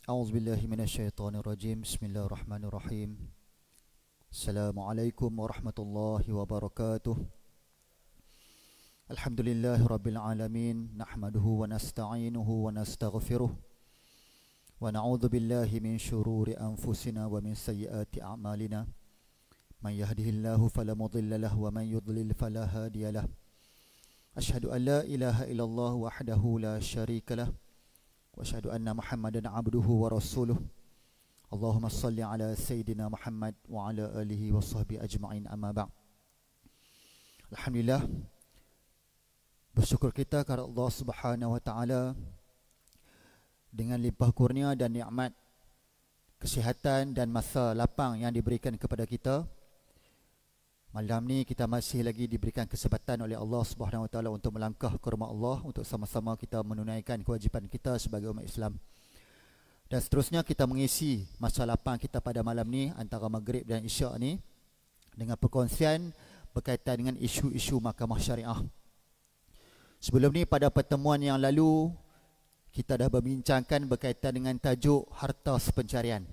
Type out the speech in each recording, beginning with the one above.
A'udzubillahi minasyaitonirrajim. Bismillahirrahmanirrahim. Assalamualaikum warahmatullahi wabarakatuh. Alhamdulillahi rabbil alamin. Nahmaduhu wa nasta'inuhu wa nastaghfiruh. Wa na'udzu billahi min syururi anfusina wa min sayyiati a'malina. Man yahdihillahu fala mudilla lahu wa man yudlil fala hadiyalah. Asyhadu an la ilaha illallah wahdahu la syarika lah. Wa asyhadu anna Muhammadan abduhu wa rasuluh. Allahumma salli ala Sayyidina Muhammad wa ala alihi wa sahbihi ajma'in, amma ba'd. Alhamdulillah, bersyukur kita kepada Allah Subhanahu wa taala dengan limpah kurnia dan nikmat kesihatan dan masa lapang yang diberikan kepada kita. Malam ni kita masih lagi diberikan kesempatan oleh Allah Subhanahu wa taala untuk melangkah ke rumah Allah, untuk sama-sama kita menunaikan kewajipan kita sebagai umat Islam. Dan seterusnya kita mengisi masa lapang kita pada malam ni antara maghrib dan isyak ni dengan perkongsian berkaitan dengan isu-isu mahkamah syariah. Sebelum ni pada pertemuan yang lalu kita dah berbincangkan berkaitan dengan tajuk harta sepencarian.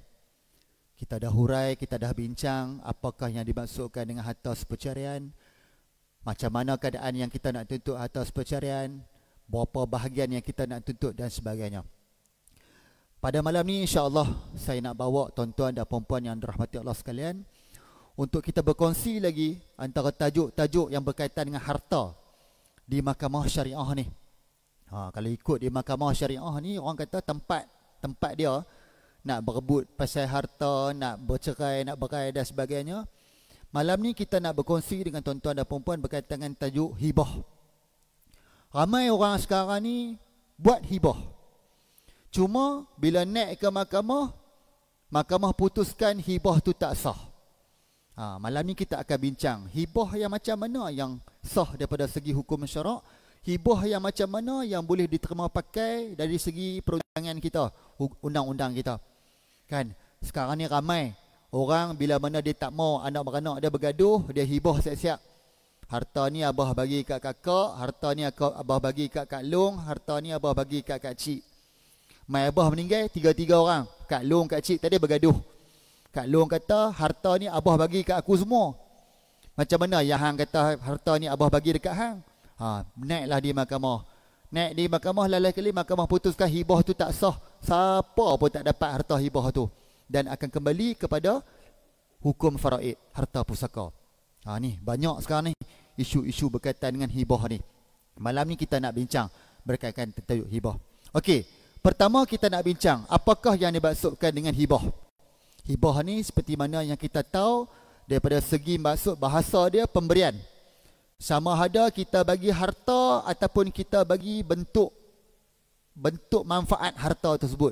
Kita dah hurai, kita dah bincang apakah yang dimaksudkan dengan harta sepencarian, macam mana keadaan yang kita nak tuntut harta sepencarian, berapa bahagian yang kita nak tuntut dan sebagainya. Pada malam ni insya-Allah saya nak bawa tuan-tuan dan puan-puan yang dirahmati Allah sekalian untuk kita berkongsi lagi antara tajuk-tajuk yang berkaitan dengan harta di mahkamah syariah ni. Kalau ikut di mahkamah syariah ni, orang kata tempat dia nak berebut pasal harta, nak bercerai, nak berai dan sebagainya. Malam ni kita nak berkongsi dengan tuan-tuan dan puan-puan berkaitan dengan tajuk hibah. Ramai orang sekarang ni buat hibah. Cuma bila naik ke mahkamah putuskan hibah tu tak sah. Malam ni kita akan bincang hibah yang macam mana yang sah daripada segi hukum syarak, hibah yang macam mana yang boleh diterima pakai dari segi perundangan kita, undang-undang kita. Kan, sekarang ni ramai orang bila mana dia tak mau anak beranak dia bergaduh, dia hibah siap-siap. Harta ni abah bagi kat kakak, harta ni abah bagi kat kak long, harta ni abah bagi kat kak cik. Mai abah meninggal, tiga-tiga orang, kak long, kak cik tadi bergaduh. Kak long kata harta ni abah bagi kat aku semua. Macam mana yang hang kata harta ni abah bagi dekat hang? Naiklah di mahkamah. Naik di mahkamah, lalai kali mahkamah putuskan hibah tu tak sah. Siapa pun tak dapat harta hibah tu, dan akan kembali kepada hukum faraid, harta pusaka. Ni banyak sekarang ni isu-isu berkaitan dengan hibah ni. Malam ni kita nak bincang berkaitan tentang hibah. Okey, pertama kita nak bincang apakah yang dimaksudkan dengan hibah. Hibah ni seperti mana yang kita tahu daripada segi maksud bahasa dia, pemberian. Sama ada kita bagi harta ataupun kita bagi bentuk manfaat harta tersebut.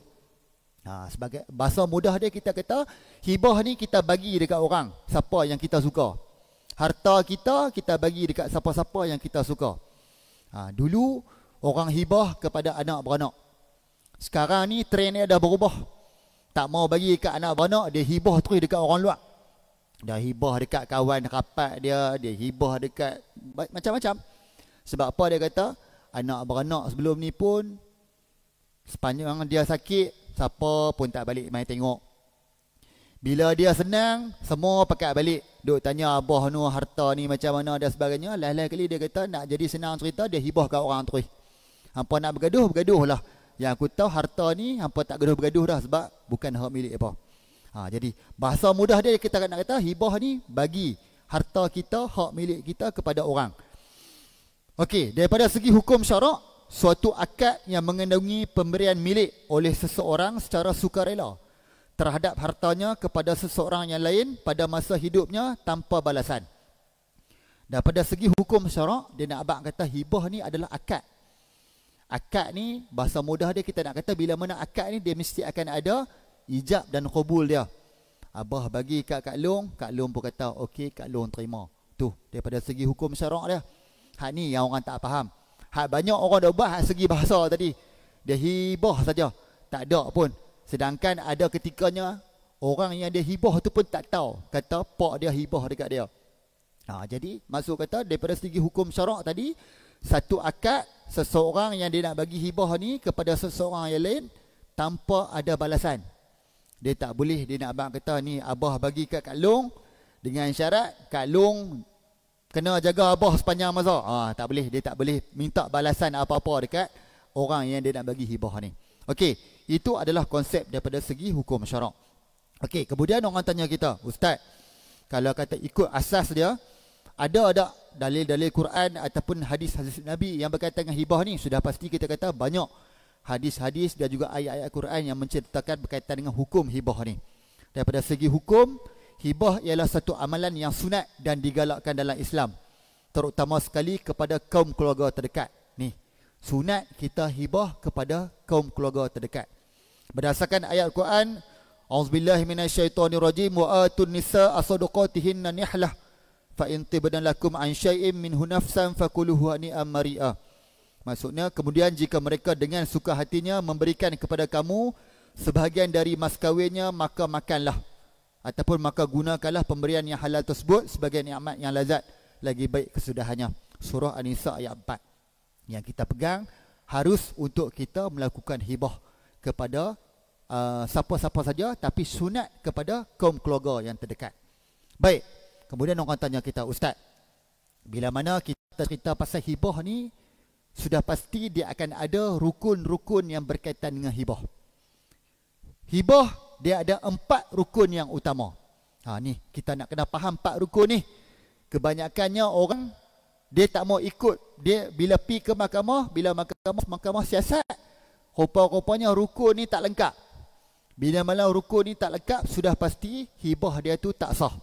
Sebagai bahasa mudah dia, kita kata hibah ni kita bagi dekat orang siapa yang kita suka. Harta kita bagi dekat siapa-siapa yang kita suka. Dulu orang hibah kepada anak beranak. Sekarang ni trend dia dah berubah. Tak mau bagi dekat anak beranak, dia hibah terus dekat orang luar. Dia hibah dekat kawan rapat dia hibah dekat macam-macam. Sebab apa dia kata? Anak beranak sebelum ni pun sepanjang dia sakit, siapa pun tak balik main tengok. Bila dia senang, semua pakat balik. Duk tanya abah nu harta ni macam mana dan sebagainya. Lain-lain kali dia kata nak jadi senang cerita, dia hibah kat orang terus. Hampa nak bergaduh lah. Yang aku tahu harta ni hampa tak bergaduh dah sebab bukan hak milik apa. Jadi bahasa mudah dia kita nak kata hibah ni bagi harta kita, hak milik kita kepada orang. Okey, daripada segi hukum syarak, suatu akad yang mengandungi pemberian milik oleh seseorang secara sukarela terhadap hartanya kepada seseorang yang lain pada masa hidupnya tanpa balasan. Daripada segi hukum syarak, dia nak abang kata hibah ni adalah akad. Akad ni bahasa mudah dia kita nak kata bila mana akad ni dia mesti akan ada ijab dan qabul dia. Abah bagi kat Kak Long pun kata okey, Kak Long terima. Tu daripada segi hukum syarak dia. Hak ni yang orang tak faham. Hak banyak orang dah buat hak segi bahasa tadi. Dia hibah saja, tak ada pun. Sedangkan ada ketikanya orang yang dia hibah tu pun tak tahu, kata pak dia hibah dekat dia. Jadi maksud kata daripada segi hukum syarak tadi, satu akad seseorang yang dia nak bagi hibah ni kepada seseorang yang lain tanpa ada balasan. Dia tak boleh, dia nak abang kata ni abah bagi kat Kak Long dengan syarat Kak Long kena jaga abah sepanjang masa. Tak boleh, dia tak boleh minta balasan apa-apa dekat orang yang dia nak bagi hibah ni. Okey, itu adalah konsep daripada segi hukum syarak. Okey, kemudian orang tanya kita, Ustaz, kalau kata ikut asas dia, ada tak dalil-dalil Quran ataupun hadis-hadis Nabi yang berkaitan dengan hibah ni? Sudah pasti kita kata banyak hadis-hadis dan juga ayat-ayat Quran yang menceritakan berkaitan dengan hukum hibah ni. Daripada segi hukum, hibah ialah satu amalan yang sunat dan digalakkan dalam Islam, terutama sekali kepada kaum keluarga terdekat. Ni, sunat kita hibah kepada kaum keluarga terdekat. Berdasarkan ayat Quran, A'udzubillahi minasyaitonirrajim, wa atun nisa asadaqatihinna nihlah fa in tibna lakum an syai'in minhu nafsan fakuluhu hani'an mari'a. Maksudnya, kemudian jika mereka dengan suka hatinya memberikan kepada kamu sebahagian dari mas kawinnya, maka makanlah ataupun maka gunakanlah pemberian yang halal tersebut sebagai nikmat yang lazat lagi baik kesudahannya. Surah An-Nisa ayat 4. Yang kita pegang harus untuk kita melakukan hibah kepada siapa-siapa saja, tapi sunat kepada kaum keluarga yang terdekat. Baik, kemudian orang tanya kita, Ustaz, bila mana kita cerita pasal hibah ni, sudah pasti dia akan ada rukun-rukun yang berkaitan dengan hibah. Hibah dia ada 4 rukun yang utama. Ni kita nak kena faham 4 rukun ni. Kebanyakannya orang dia tak mau ikut. Dia bila pi ke mahkamah, bila mahkamah siasat, rupa-rupanya rukun ni tak lengkap. Bila malam rukun ni tak lengkap, sudah pasti hibah dia tu tak sah.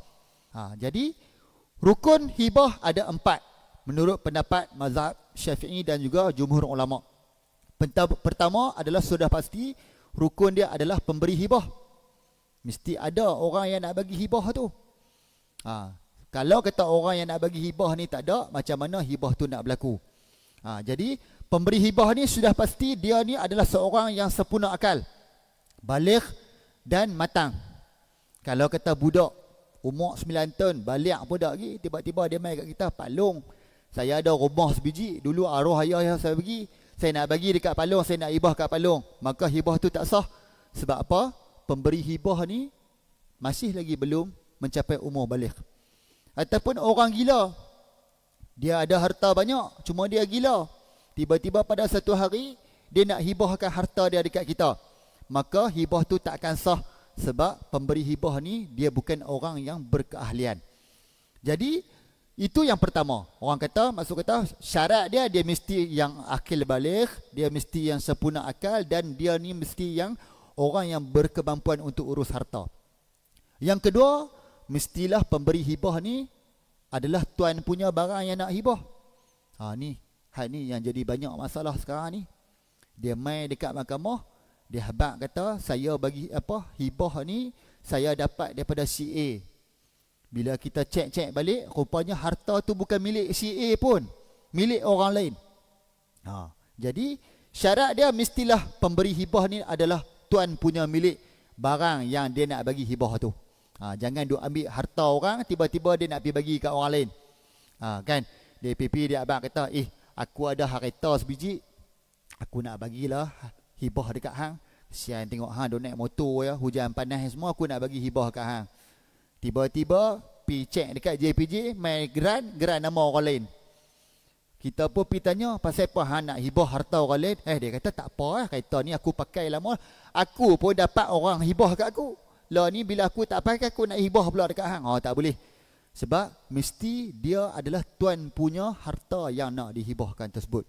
Jadi rukun hibah ada 4 menurut pendapat mazhab Syafi'i dan juga jumhur ulama. Pertama adalah sudah pasti rukun dia adalah pemberi hibah. Mesti ada orang yang nak bagi hibah tu. Kalau kata orang yang nak bagi hibah ni tak ada, macam mana hibah tu nak berlaku? Jadi pemberi hibah ni sudah pasti dia ni adalah seorang yang sempurna akal, baligh dan matang. Kalau kata budak umur 9 tahun, baligh budak lagi, tiba-tiba dia mai kat kita, Pak Long, saya ada rumah sebiji, dulu arwah ayah yang saya bagi, saya nak bagi dekat Pak Long, saya nak hibah kat Pak Long. Maka hibah tu tak sah. Sebab apa? Pemberi hibah ni masih lagi belum mencapai umur baligh. Ataupun orang gila, dia ada harta banyak, cuma dia gila. Tiba-tiba pada satu hari dia nak hibahkan harta dia dekat kita, maka hibah tu tak akan sah. Sebab pemberi hibah ni dia bukan orang yang berkeahlian. Jadi itu yang pertama. Orang kata, maksud kata syarat dia mesti yang akil baligh, dia mesti yang sempurna akal, dan dia ni mesti yang orang yang berkemampuan untuk urus harta. Yang kedua, mestilah pemberi hibah ni adalah tuan punya barang yang nak hibah. Ni yang jadi banyak masalah sekarang ni. Dia mai dekat mahkamah, dia habaq kata saya bagi hibah ni saya dapat daripada si A. Bila kita cek balik, rupanya harta tu bukan milik si A pun, milik orang lain. Jadi syarat dia mestilah pemberi hibah ni adalah tuan punya milik barang yang dia nak bagi hibah tu. Jangan duk ambil harta orang, tiba-tiba dia nak pergi bagi kat orang lain. Kan, dia pipi dia abang kata, aku ada harta sebiji, aku nak bagilah hibah dekat hang. Kesian tengok hang duk naik motor ya, hujan panas semua, aku nak bagi hibah kat hang. Tiba-tiba pi cek dekat JPJ, main geran nama orang lain. Kita pun pi tanya, pasal apa hang nak hibah harta orang lain? Dia kata tak apa, kereta ni aku pakai lama, aku pun dapat orang hibah kat aku. Lah ni bila aku tak pakai, aku nak hibah pula dekat hang. Tak boleh. Sebab mesti dia adalah tuan punya harta yang nak dihibahkan tersebut.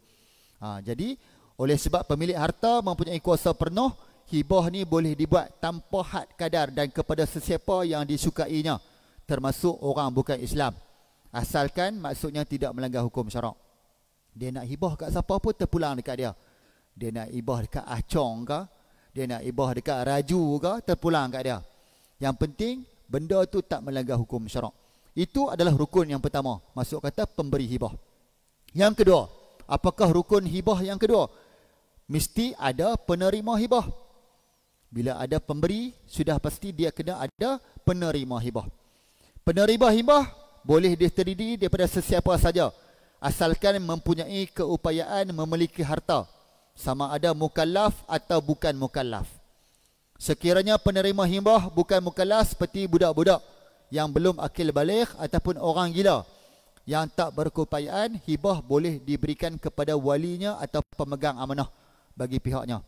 Jadi oleh sebab pemilik harta mempunyai kuasa penuh, hibah ni boleh dibuat tanpa had kadar dan kepada sesiapa yang disukainya, termasuk orang bukan Islam, asalkan maksudnya tidak melanggar hukum syarak. Dia nak hibah kat siapa pun terpulang dekat dia. Dia nak hibah dekat acong ke, dia nak hibah dekat raju ke, terpulang kat dia. Yang penting benda tu tak melanggar hukum syarak. Itu adalah rukun yang pertama, maksud kata pemberi hibah. Yang kedua, apakah rukun hibah yang kedua? Mesti ada penerima hibah. Bila ada pemberi, sudah pasti dia kena ada penerima hibah. Penerima hibah boleh terdiri daripada sesiapa saja, asalkan mempunyai keupayaan memiliki harta, sama ada mukallaf atau bukan mukallaf. Sekiranya penerima hibah bukan mukallaf seperti budak-budak yang belum akil baligh ataupun orang gila yang tak berkeupayaan, hibah boleh diberikan kepada walinya atau pemegang amanah bagi pihaknya.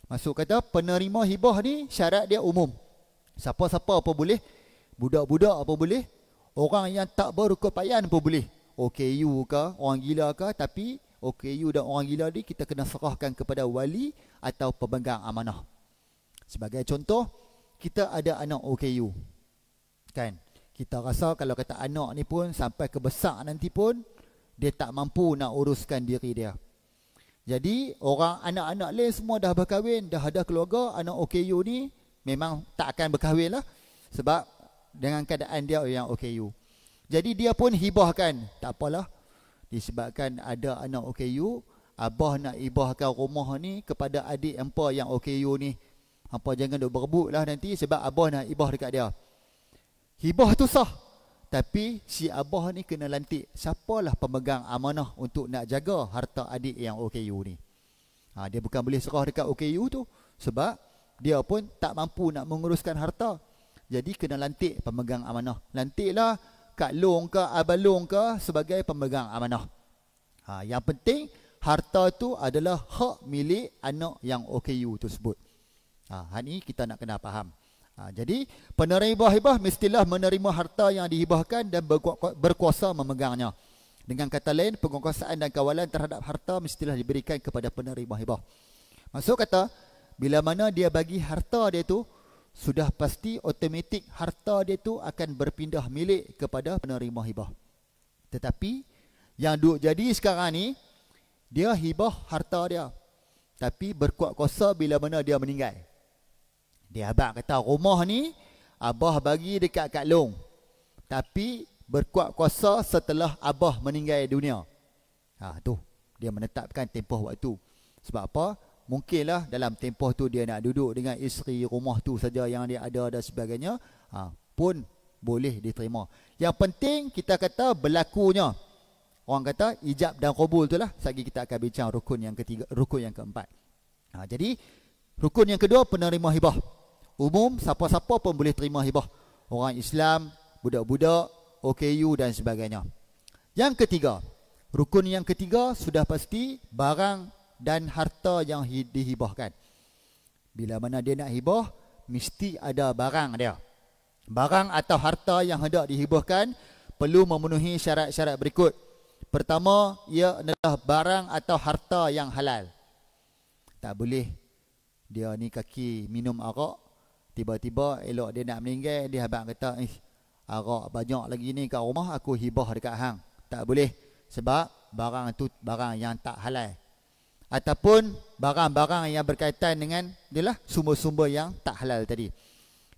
Maksud kata penerima hibah ni syarat dia umum. Siapa-siapa apa boleh, budak-budak apa boleh, orang yang tak berkeupayaan pun boleh. OKU ke, orang gila ke, tapi OKU dan orang gila ni kita kena serahkan kepada wali atau pemegang amanah. Sebagai contoh, kita ada anak OKU. Kan? Kita rasa kalau kata anak ni pun sampai ke besar nanti pun dia tak mampu nak uruskan diri dia. Jadi orang anak-anak lain semua dah berkahwin, dah ada keluarga, anak OKU ni memang tak akan berkahwin lah. Sebab dengan keadaan dia yang OKU. Jadi dia pun hibahkan. Tak apalah. Disebabkan ada anak OKU, abah nak hibahkan rumah ni kepada adik empa yang OKU ni. Hampa jangan duk berebut lah nanti sebab abah nak hibah dekat dia. Hibah tu sah. Tapi si abah ni kena lantik. Siapalah pemegang amanah untuk nak jaga harta adik yang OKU ni. Dia bukan boleh serah dekat OKU tu. Sebab dia pun tak mampu nak menguruskan harta. Jadi kena lantik pemegang amanah. Lantiklah Kak Long ke Abang Long ke sebagai pemegang amanah. Yang penting harta tu adalah hak milik anak yang OKU tersebut. Hal ni kita nak kena faham. Jadi penerima hibah mestilah menerima harta yang dihibahkan dan berkuasa memegangnya. Dengan kata lain, penguasaan dan kawalan terhadap harta mestilah diberikan kepada penerima hibah. Maksud kata, bila mana dia bagi harta dia tu, sudah pasti automatik harta dia tu akan berpindah milik kepada penerima hibah. Tetapi yang duk jadi sekarang ni, dia hibah harta dia, tapi berkuat kuasa bila mana dia meninggal. Dia abang kata rumah ni abah bagi dekat Kak Long, tapi berkuat kuasa setelah abah meninggal dunia. Tu dia menetapkan tempoh waktu. Sebab apa? Mungkinlah dalam tempoh tu dia nak duduk dengan isteri rumah tu saja yang dia ada dan sebagainya, pun boleh diterima. Yang penting kita kata berlakunya. Orang kata ijab dan qabul tu lah. Lagi kita akan bincang rukun yang ketiga, rukun yang keempat. Jadi rukun yang kedua, penerima hibah. Umum, siapa-siapa pun boleh terima hibah. Orang Islam, budak-budak, OKU dan sebagainya. Yang ketiga, rukun yang ketiga sudah pasti barang dan harta yang dihibahkan. Bila mana dia nak hibah, mesti ada barang dia. Barang atau harta yang hendak dihibahkan perlu memenuhi syarat-syarat berikut. Pertama, ia adalah barang atau harta yang halal. Tak boleh dia ni kaki minum arak, tiba-tiba elok dia nak meninggal, dia abang kata, arak banyak lagi ni kat rumah, aku hibah dekat hang. Tak boleh. Sebab barang tu barang yang tak halal. Ataupun barang-barang yang berkaitan dengan adalah sumber-sumber yang tak halal tadi.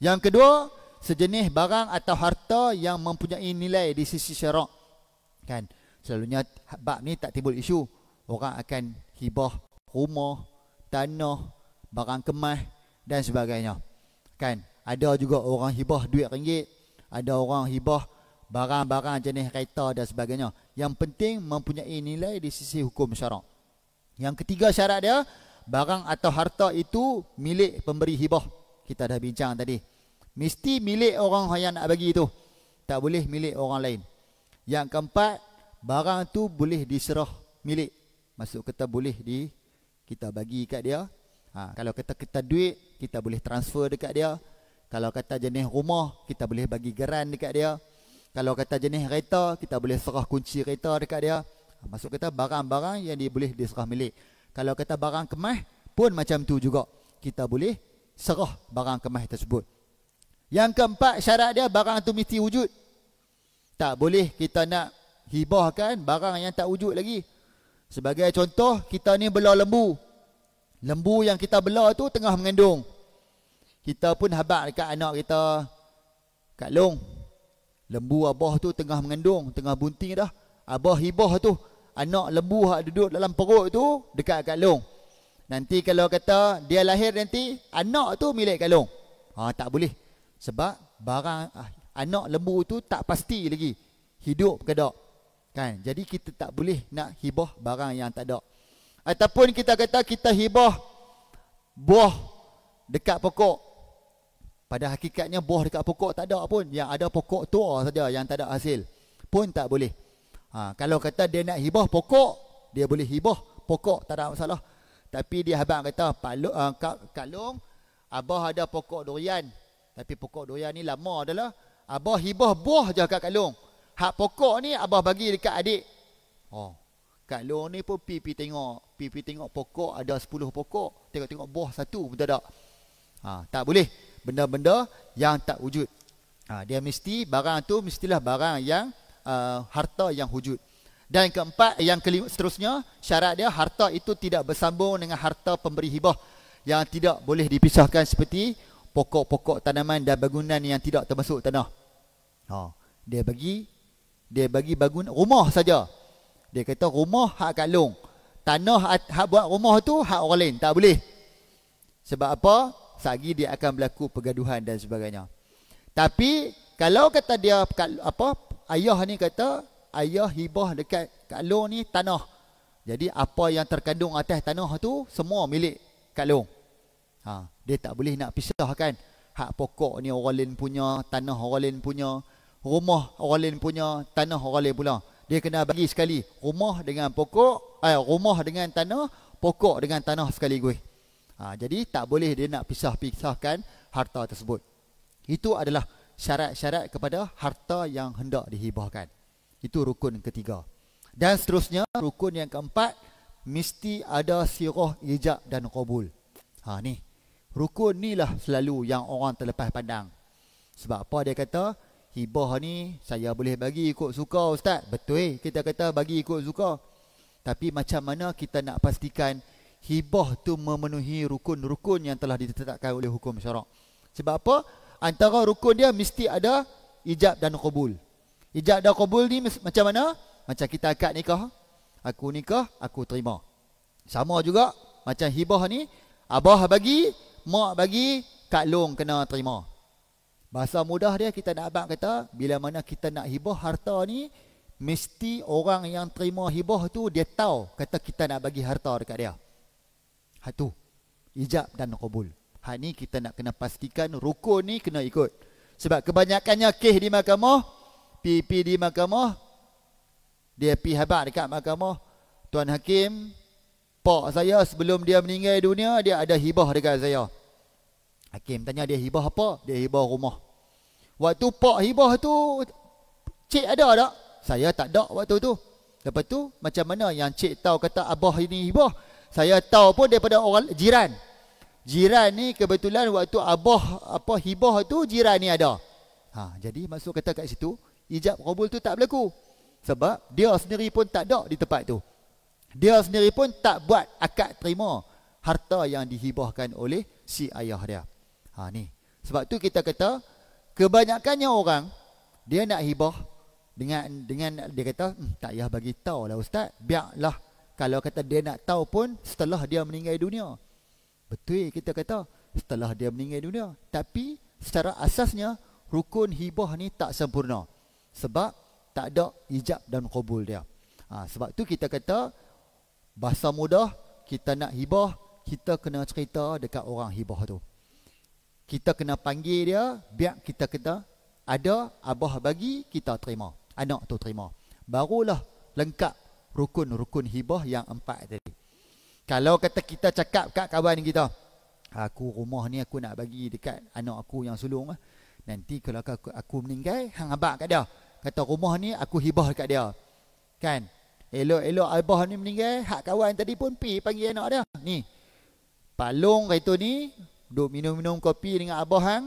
Yang kedua, sejenis barang atau harta yang mempunyai nilai di sisi syarak. Kan? Selalunya bab ni tak timbul isu. Orang akan hibah rumah, tanah, barang kemas dan sebagainya. Kan? Ada juga orang hibah duit ringgit, ada orang hibah barang-barang jenis kereta dan sebagainya. Yang penting mempunyai nilai di sisi hukum syarak. Yang ketiga syarat dia, barang atau harta itu milik pemberi hibah. Kita dah bincang tadi. Mesti milik orang yang nak bagi itu. Tak boleh milik orang lain. Yang keempat, barang tu boleh diserah milik. Maksud kata boleh kita bagi kat dia. Kalau kata kita duit, kita boleh transfer dekat dia. Kalau kata jenis rumah, kita boleh bagi geran dekat dia. Kalau kata jenis kereta, kita boleh serah kunci kereta dekat dia. Maksud kata barang-barang yang boleh diserah milik. Kalau kata barang kemas pun macam tu juga. Kita boleh serah barang kemas tersebut. Yang keempat syarat dia, barang tu mesti wujud. Tak boleh kita nak hibahkan barang yang tak wujud lagi. Sebagai contoh, kita ni bela lembu. Lembu yang kita bela tu tengah mengandung. Kita pun habaq dekat anak kita, Kak Long, lembu abah tu tengah mengandung, tengah bunting dah. Abah hibah tu anak lembu yang duduk dalam perut tu dekat Kak Long. Nanti kalau kata dia lahir nanti, anak tu milik Kak Long. Tak boleh. Sebab barang anak lembu tu tak pasti lagi hidup ke tak. Kan? Jadi kita tak boleh nak hibah barang yang tak ada. Ataupun kita kata kita hibah buah dekat pokok. Pada hakikatnya buah dekat pokok tak ada pun. Yang ada pokok tua saja yang tak ada hasil. Pun tak boleh. Kalau kata dia nak hibah pokok, dia boleh hibah pokok, tak ada masalah. Tapi dia abang kata, Kak Long, abah ada pokok durian. Tapi pokok durian ni lama adalah. Abah hibah buah je kat Kak Long. Hak pokok ni abah bagi dekat adik. Kak Long ni pun pi tengok pokok ada 10 pokok. Tengok buah satu pun tak ada. Tak boleh. Benda-benda yang tak wujud. Dia mesti, barang tu mestilah barang yang harta yang wujud. Dan yang keempat, yang kelima, seterusnya, syarat dia harta itu tidak bersambung dengan harta pemberi hibah yang tidak boleh dipisahkan seperti pokok-pokok tanaman dan bangunan yang tidak termasuk tanah. Dia bagi bangun rumah saja. Dia kata rumah hak Kak Long. Tanah hak buat rumah tu hak orang lain, tak boleh. Sebab apa? Sagi dia akan berlaku pergaduhan dan sebagainya. Tapi kalau kata dia ayah ni kata ayah hibah dekat Kak Long ni tanah. Jadi apa yang terkandung atas tanah tu semua milik Kak Long. Dia tak boleh nak pisahkan. Hak pokok ni orang lain punya, tanah orang lain punya, rumah orang lain punya, tanah orang lain pula. Dia kena bagi sekali rumah dengan pokok, rumah dengan tanah, pokok dengan tanah sekaligus. Jadi tak boleh dia nak pisahkan harta tersebut. Itu adalah syarat-syarat kepada harta yang hendak dihibahkan. Itu rukun ketiga. Dan seterusnya rukun yang keempat, mesti ada sirah ijab dan qabul. Ni rukun ni lah selalu yang orang terlepas pandang. Sebab apa dia kata hibah ni saya boleh bagi ikut suka ustaz. Betul, kita kata bagi ikut suka. Tapi macam mana kita nak pastikan hibah tu memenuhi rukun-rukun yang telah ditetapkan oleh hukum syarak? Sebab apa? Antara rukun dia mesti ada ijab dan qabul. Ijab dan qabul ni macam mana? Macam kita akad nikah. Aku nikah, aku terima. Sama juga macam hibah ni, abah bagi, mak bagi, Kak Long kena terima. Bahasa mudah dia kita nak abang kata, bila mana kita nak hibah harta ni, mesti orang yang terima hibah tu dia tahu kata kita nak bagi harta dekat dia. Tu ijab dan qabul. Ni kita nak kena pastikan rukun ni kena ikut. Sebab kebanyakannya kes di mahkamah, pi di mahkamah, dia pi habaq dekat mahkamah, Tuan Hakim, pak saya sebelum dia meninggal dunia dia ada hibah dekat saya. Hakim tanya dia hibah apa? Dia hibah rumah. Waktu pak hibah tu cik ada tak? Saya tak ada waktu tu. Lepas tu macam mana yang cik tahu kata abah ini hibah? Saya tahu pun daripada orang jiran. Jiran ni kebetulan waktu abah hibah tu jiran ni ada. Jadi maksud kata kat situ ijab qabul tu tak berlaku. Sebab dia sendiri pun tak ada di tempat tu. Dia sendiri pun tak buat akad terima harta yang dihibahkan oleh si ayah dia. Ni. Sebab tu kita kata kebanyakannya orang dia nak hibah dengan dia kata tak payah bagi tahu lah ustaz. Biarlah kalau kata dia nak tahu pun setelah dia meninggal dunia. Betul kita kata setelah dia meninggal dunia. Tapi secara asasnya rukun hibah ni tak sempurna. Sebab tak ada ijab dan qabul dia. Sebab tu kita kata bahasa mudah, kita nak hibah, kita kena cerita dekat orang hibah tu. Kita kena panggil dia, biar kita kata ada abah bagi, kita terima. Anak tu terima. Barulah lengkap rukun-rukun hibah yang 4 tadi. Kalau kata kita cakap kat kawan kita, aku rumah ni aku nak bagi dekat anak aku yang sulung. Nanti kalau aku meninggal, hang abang kat dia. Kata rumah ni aku hibah dekat dia. Kan? Elok-elok abah ni meninggal, hak kawan tadi pun pi panggil anak dia. Ni. Pak Long kata ni, duk minum-minum kopi dengan abah hang.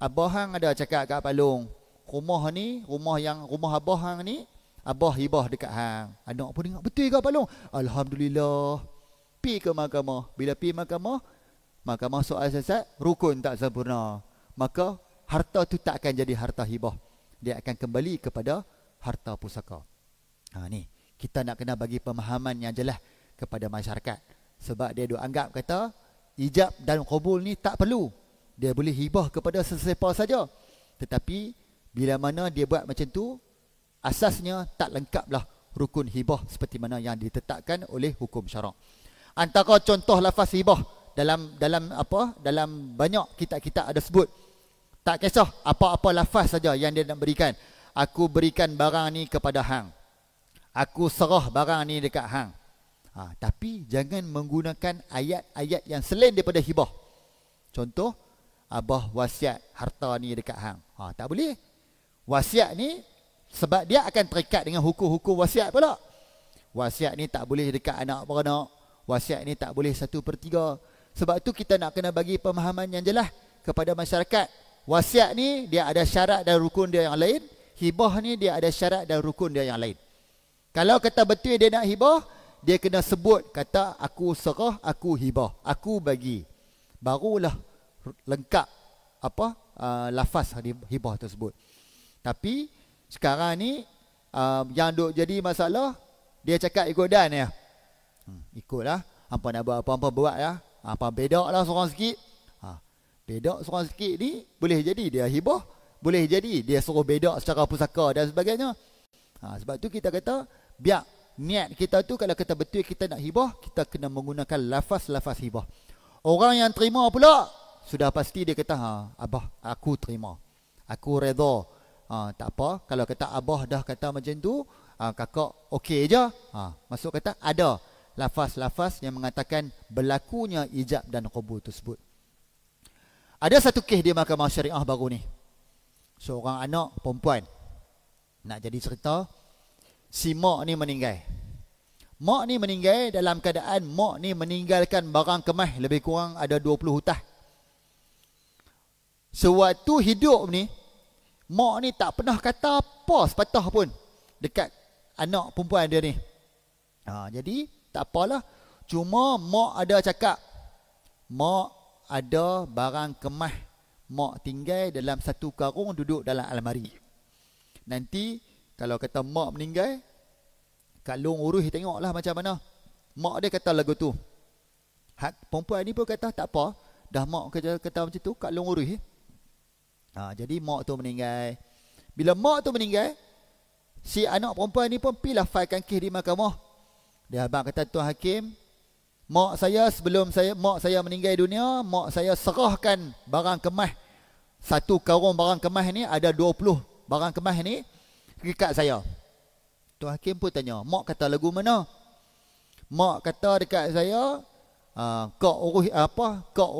Abah hang ada cakap kat Pak Long, rumah ni, rumah abah hang ni, abah hibah dekat hang. Anak pun dengar, betul ke Pak Long? Alhamdulillah. Pi ke mahkamah. Bila pi mahkamah soal sesat, rukun tak sempurna. Maka harta tu tak akan jadi harta hibah. Dia akan kembali kepada harta pusaka. Ni. Kita nak kena bagi pemahaman yang jelas kepada masyarakat. Sebab dia duk anggap kata ijab dan qabul ni tak perlu. Dia boleh hibah kepada sesiapa saja. Tetapi bila mana dia buat macam tu, asasnya tak lengkaplah rukun hibah seperti mana yang ditetapkan oleh hukum syarak. Antara contoh lafaz hibah dalam banyak kitab-kitab ada sebut. Tak kisah apa-apa lafaz saja yang dia nak berikan. Aku berikan barang ni kepada hang. Aku serah barang ni dekat hang. Tapi jangan menggunakan ayat-ayat yang selain daripada hibah. Contoh, abah wasiat harta ni dekat hang. Tak boleh. Wasiat ni sebab dia akan terikat dengan hukum-hukum wasiat pula. Wasiat ni tak boleh dekat anak beranak. Wasiat ni tak boleh 1/3. Sebab tu kita nak kena bagi pemahaman yang jelas kepada masyarakat. Wasiat ni dia ada syarat dan rukun dia yang lain. Hibah ni dia ada syarat dan rukun dia yang lain. Kalau kata betul dia nak hibah, dia kena sebut kata aku serah, aku hibah, aku bagi. Barulah lengkap lafaz hibah tersebut. Tapi sekarang ni yang duk jadi masalah, dia cakap ikut dan ya. Ikutlah. Hampa nak buat apa-apa buat ya. Hampa bedak lah seorang sikit. Bedak seorang sikit ni boleh jadi dia hibah, boleh jadi dia suruh bedak secara pusaka dan sebagainya. Sebab tu kita kata biar niat kita tu, kalau kata betul kita nak hibah, kita kena menggunakan lafaz-lafaz hibah. Orang yang terima pula sudah pasti dia kata abah aku terima, aku redha. Tak apa. Kalau kata abah dah kata macam tu, kakak okey je. Maksud kata ada lafaz-lafaz yang mengatakan berlakunya ijab dan qabul tersebut. Ada satu kes di mahkamah syariah baru ni. Seorang anak perempuan nak jadi cerita, si mak ni meninggal. Mak ni meninggal dalam keadaan mak ni meninggalkan barang kemah lebih kurang ada 20 hutah. Sewaktu hidup ni, mak ni tak pernah kata apa sepatah pun dekat anak perempuan dia ni. Jadi tak apalah. Cuma mak ada cakap, mak ada barang kemah mak tinggal dalam satu karung duduk dalam almari. Nanti kalau kata mak meninggal, Kak Long urus tengoklah macam mana. Mak dia kata lagu tu. Perempuan ni pun kata tak apa, dah mak kata macam tu, Kak Long urus. Jadi mak tu meninggal. Bila mak tu meninggal, si anak perempuan ni pun pergi lafazkan kes di mahkamah. Dia abang kata, Tuan Hakim, mak saya sebelum mak saya meninggal dunia, mak saya serahkan barang kemah. Satu karung barang kemah ni ada 20 barang kemah ni dekat saya. Tuan Hakim pun tanya, mak kata lagu mana? Mak kata dekat saya, kau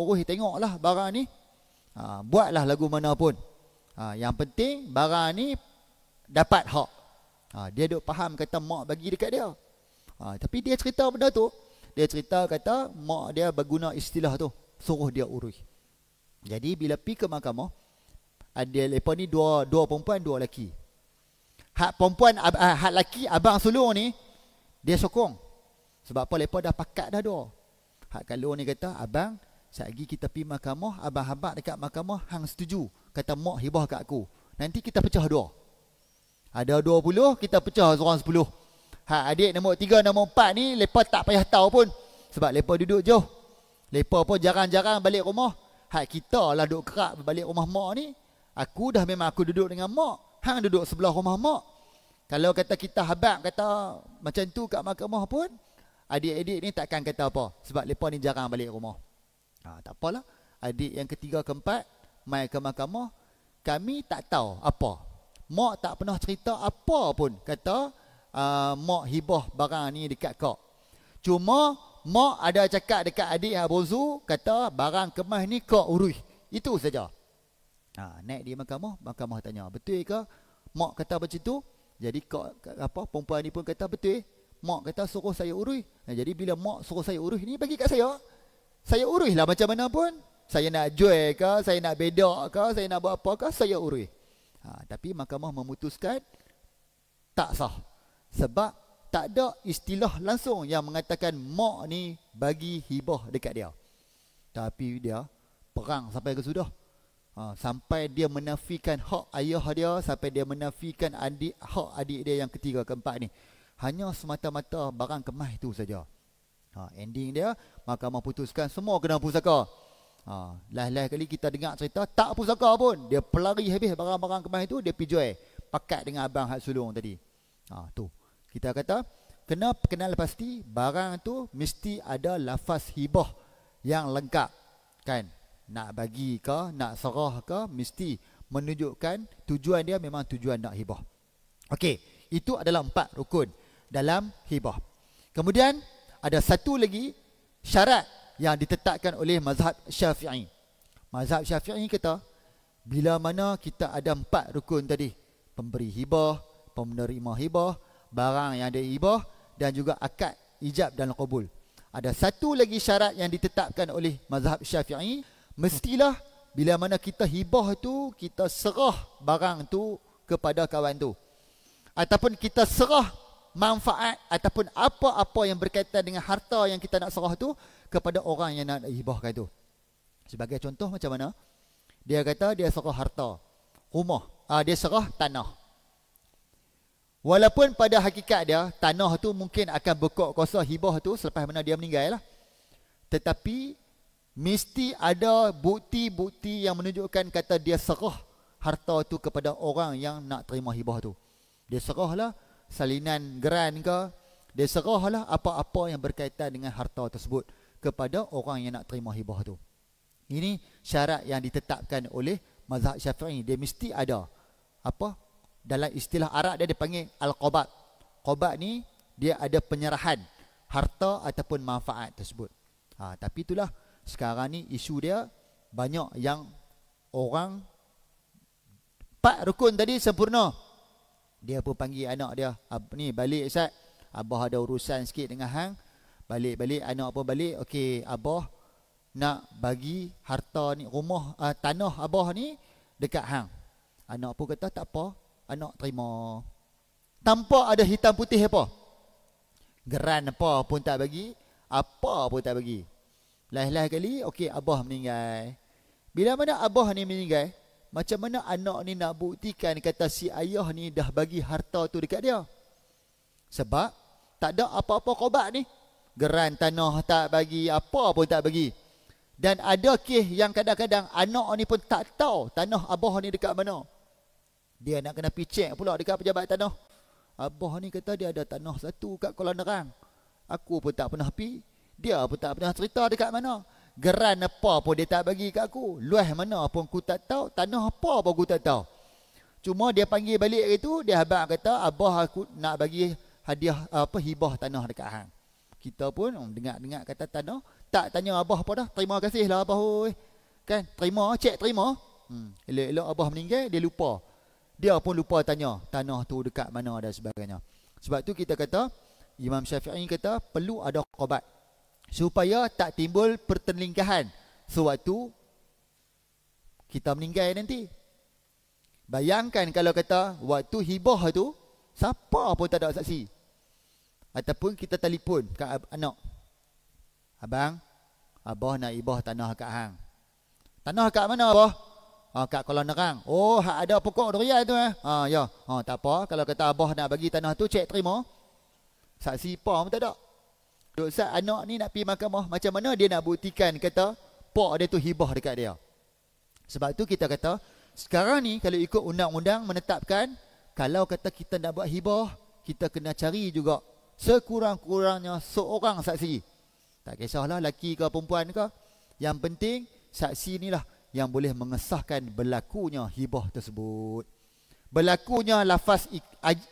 urus tengoklah barang ni. Buatlah lagu mana pun. Yang penting barang ni dapat hak. Dia duk faham kata mak bagi dekat dia. Tapi dia cerita benda tu. Dia cerita kata mak dia berguna istilah tu, suruh dia urus. Jadi bila pergi ke mahkamah, ada lepas ni dua perempuan, dua lelaki. Hak perempuan, hak lelaki abang sulung ni dia sokong. Sebab apa, lepas dah pakat dah dua. Hak kalau ni kata, abang, selagi kita pergi mahkamah, abang habak dekat mahkamah, hang setuju kata mak hibah kat aku, nanti kita pecah dua. Ada 20, kita pecah seorang 10. Adik nombor 3, nombor 4 ni lepas tak payah tahu pun. Sebab lepas duduk jauh. Lepas pun jarang-jarang balik rumah. Kita lah duduk kerak balik rumah mak ni. Aku dah memang aku duduk dengan mak, hang duduk sebelah rumah mak. Kalau kata kita habak kata macam tu kat mahkamah pun, adik-adik ni takkan kata apa. Sebab lepas ni jarang balik rumah. Tak apalah. Adik yang ketiga, keempat mai ke mahkamah, kami tak tahu apa. Mak tak pernah cerita apa pun. Kata mak hibah barang ni dekat kau. Cuma mak ada cakap dekat adik Abozu, kata barang kemas ni kau urus. Itu saja. Naik di mahkamah, mahkamah tanya, betul ke mak kata macam tu? Jadi kau perempuan ni pun kata betul. Mak kata suruh saya urus. Jadi bila mak suruh saya urus ni, bagi kat saya uruslah macam mana pun. Saya nak jual ke, saya nak bedak ke, saya nak buat apa ke, saya urus. Tapi mahkamah memutuskan tak sah. Sebab tak ada istilah langsung yang mengatakan mak ni bagi hibah dekat dia. Tapi dia perang sampai ke sudah. Sampai dia menafikan hak ayah dia, sampai dia menafikan hak adik dia yang ketiga, keempat ni. Hanya semata-mata barang kemas itu saja. Ending dia, mahkamah putuskan semua kena pusaka. Last kali kita dengar cerita tak pusaka pun, dia pelari habis barang-barang kemas itu, dia pergi jual pakat dengan abang hak sulung tadi. Tu kita kata kena kenal pasti barang tu mesti ada lafaz hibah yang lengkap, kan? nak bagi ke, nak serah ke, mesti menunjukkan tujuan dia memang tujuan nak hibah. Okey, itu adalah 4 rukun dalam hibah. Kemudian ada satu lagi syarat yang ditetapkan oleh mazhab Syafi'i. Mazhab Syafi'i kata, bila mana kita ada 4 rukun tadi, pemberi hibah, penerima hibah, barang yang dihibah, dan juga akad ijab dan qabul. Ada satu lagi syarat yang ditetapkan oleh mazhab Syafi'i, mestilah bila mana kita hibah tu, kita serah barang tu kepada kawan tu, ataupun kita serah manfaat ataupun apa-apa yang berkaitan dengan harta yang kita nak serah tu kepada orang yang nak hibahkan tu. Sebagai contoh macam mana? Dia kata dia serah harta, rumah, dia serah tanah. Walaupun pada hakikat dia, tanah tu mungkin akan berkuat kuasa hibah tu selepas mana dia meninggal lah. Tetapi mesti ada bukti-bukti yang menunjukkan kata dia serah harta tu kepada orang yang nak terima hibah tu. Dia serahlah salinan geran ke, dia serahlah apa-apa yang berkaitan dengan harta tersebut kepada orang yang nak terima hibah tu. Ini syarat yang ditetapkan oleh mazhab Syafi'i. Dia mesti ada apa? Dalam istilah Arab dia dipanggil al-qabat. Qabat ni dia ada penyerahan harta ataupun manfaat tersebut. Tapi itulah sekarang ni isu dia banyak yang orang 4 rukun tadi sempurna. Dia pun panggil anak dia, ni balik Ustaz, abah ada urusan sikit dengan hang. Balik-balik anak pun balik. Okey, abah nak bagi harta ni, rumah tanah abah ni dekat hang. Anak pun kata tak apa, anak terima. Tanpa ada hitam putih apa. Geran apa pun tak bagi, apa pun tak bagi. Lain-lain kali, okey, abah meninggal. Bila mana abah ni meninggal, macam mana anak ni nak buktikan kata si ayah ni dah bagi harta tu dekat dia? Sebab tak ada apa-apa qabat ni. Geran tanah tak bagi, apa pun tak bagi. Dan ada kes yang kadang-kadang anak ni pun tak tahu tanah abah ni dekat mana. Dia nak kena pergi cek pula dekat pejabat tanah. Abah ni kata dia ada tanah satu kat Kuala Nerang. Aku pun tak pernah pergi. Dia pun tak pernah cerita dekat mana. Geran apa pun dia tak bagi kat aku. Luas mana pun aku tak tahu. Tanah apa pun aku tak tahu. Cuma dia panggil balik itu, dia habaq kata, abah aku nak bagi hadiah hibah tanah dekat hang. Kita pun dengar-dengar kata tanah, tak tanya abah apa dah. Terima kasih lah abah. Oi. Kan? Terima, cek terima. Elok-elok abah meninggal, dia lupa. Dia pun lupa tanya tanah tu dekat mana dan sebagainya. Sebab tu kita kata, Imam Syafi'i kata perlu ada qabat supaya tak timbul pertelingkahan sewaktu kita meninggal nanti. Bayangkan kalau kata waktu hibah tu siapa pun tak ada saksi. Ataupun kita telefon kat anak, abang, abah nak hibah tanah kat hang. Tanah kat mana abah? Kat Kuala Nerang. Oh, ada pokok durian tu ya. Tak apa, kalau kata abah nak bagi tanah tu, cek terima. Saksi apa pun tak ada. Duk Ustaz, anak ni nak pergi mahkamah, macam mana dia nak buktikan kata pak dia tu hibah dekat dia? Sebab tu kita kata sekarang ni kalau ikut undang-undang menetapkan, kalau kata kita nak buat hibah, kita kena cari juga sekurang-kurangnya seorang saksi. Tak kisahlah lelaki ke perempuan ke, yang penting saksi inilah yang boleh mengesahkan berlakunya hibah tersebut, berlakunya lafaz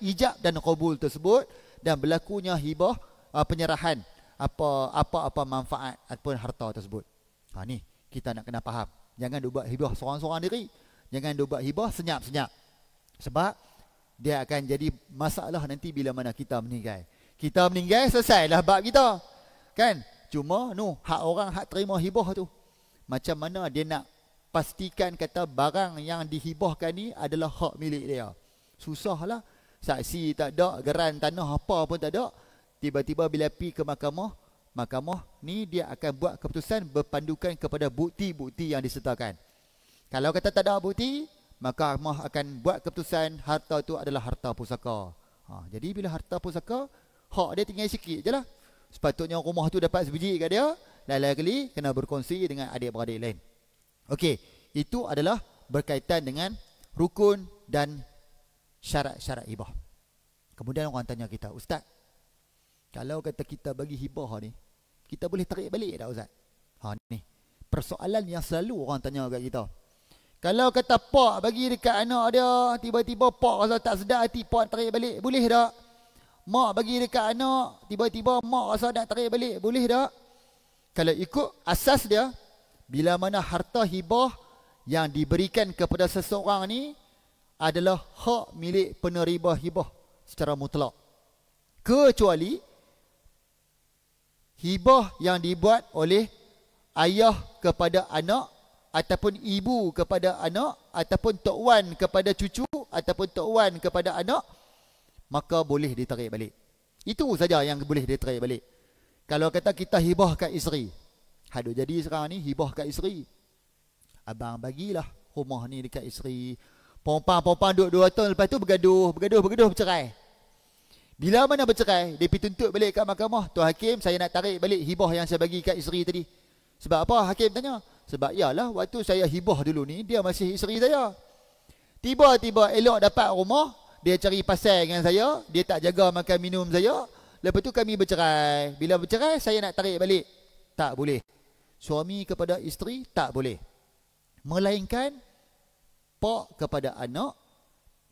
ijab dan qabul tersebut, dan berlakunya hibah penyerahan apa-apa manfaat ataupun harta tersebut. Ni kita nak kena faham. Jangan duk buat hibah seorang-seorang diri. Jangan duk buat hibah senyap-senyap. Sebab dia akan jadi masalah nanti bila mana kita meninggal. Kita meninggal, selesailah bab kita. Kan? Cuma hak orang hak terima hibah tu, macam mana dia nak pastikan kata barang yang dihibahkan ni adalah hak milik dia. Susahlah. Saksi tak ada, geran tanah apa pun tak ada. Tiba-tiba bila pergi ke mahkamah ni dia akan buat keputusan berpandukan kepada bukti-bukti yang disertakan. Kalau kata tak ada bukti, mahkamah akan buat keputusan harta tu adalah harta pusaka. Jadi bila harta pusaka, hak dia tinggal sikit je lah. Sepatutnya rumah tu dapat sebiji kat dia, lain-lain kali kena berkongsi dengan adik-beradik lain. Okey, itu adalah berkaitan dengan rukun dan syarat-syarat hibah. Kemudian orang tanya kita, Ustaz, kalau kata kita bagi hibah ni, kita boleh tarik balik tak Ustaz? Ni, Persoalan yang selalu orang tanya kat kita. Kalau kata pak bagi dekat anak dia, tiba-tiba pak rasa tak sedar hati, pak tarik balik, boleh tak? Mak bagi dekat anak, tiba-tiba mak rasa nak tarik balik, boleh tak? Kalau ikut asas dia, bila mana harta hibah yang diberikan kepada seseorang ni adalah hak milik penerima hibah secara mutlak. Kecuali hibah yang dibuat oleh ayah kepada anak, ataupun ibu kepada anak, ataupun tok wan kepada cucu, ataupun tok wan kepada anak, maka boleh ditarik balik. Itu saja yang boleh ditarik balik. Kalau kata kita hibah kat isteri, hadut jadi sekarang ni hibah kat isteri, abang bagilah rumah ni dekat isteri. Perempuan duduk 2 tahun, lepas tu bergaduh, bercerai. Bila mana bercerai, dia pergi tuntut balik kat mahkamah, Tuan Hakim, saya nak tarik balik hibah yang saya bagi kat isteri tadi. Sebab apa? Hakim tanya. Sebab yalah, waktu saya hibah dulu ni, dia masih isteri saya. Tiba-tiba elok dapat rumah, dia cari pasal dengan saya, dia tak jaga makan minum saya, lepas tu kami bercerai. Bila bercerai, saya nak tarik balik. Tak boleh. Suami kepada isteri, tak boleh. Melainkan, pak kepada anak,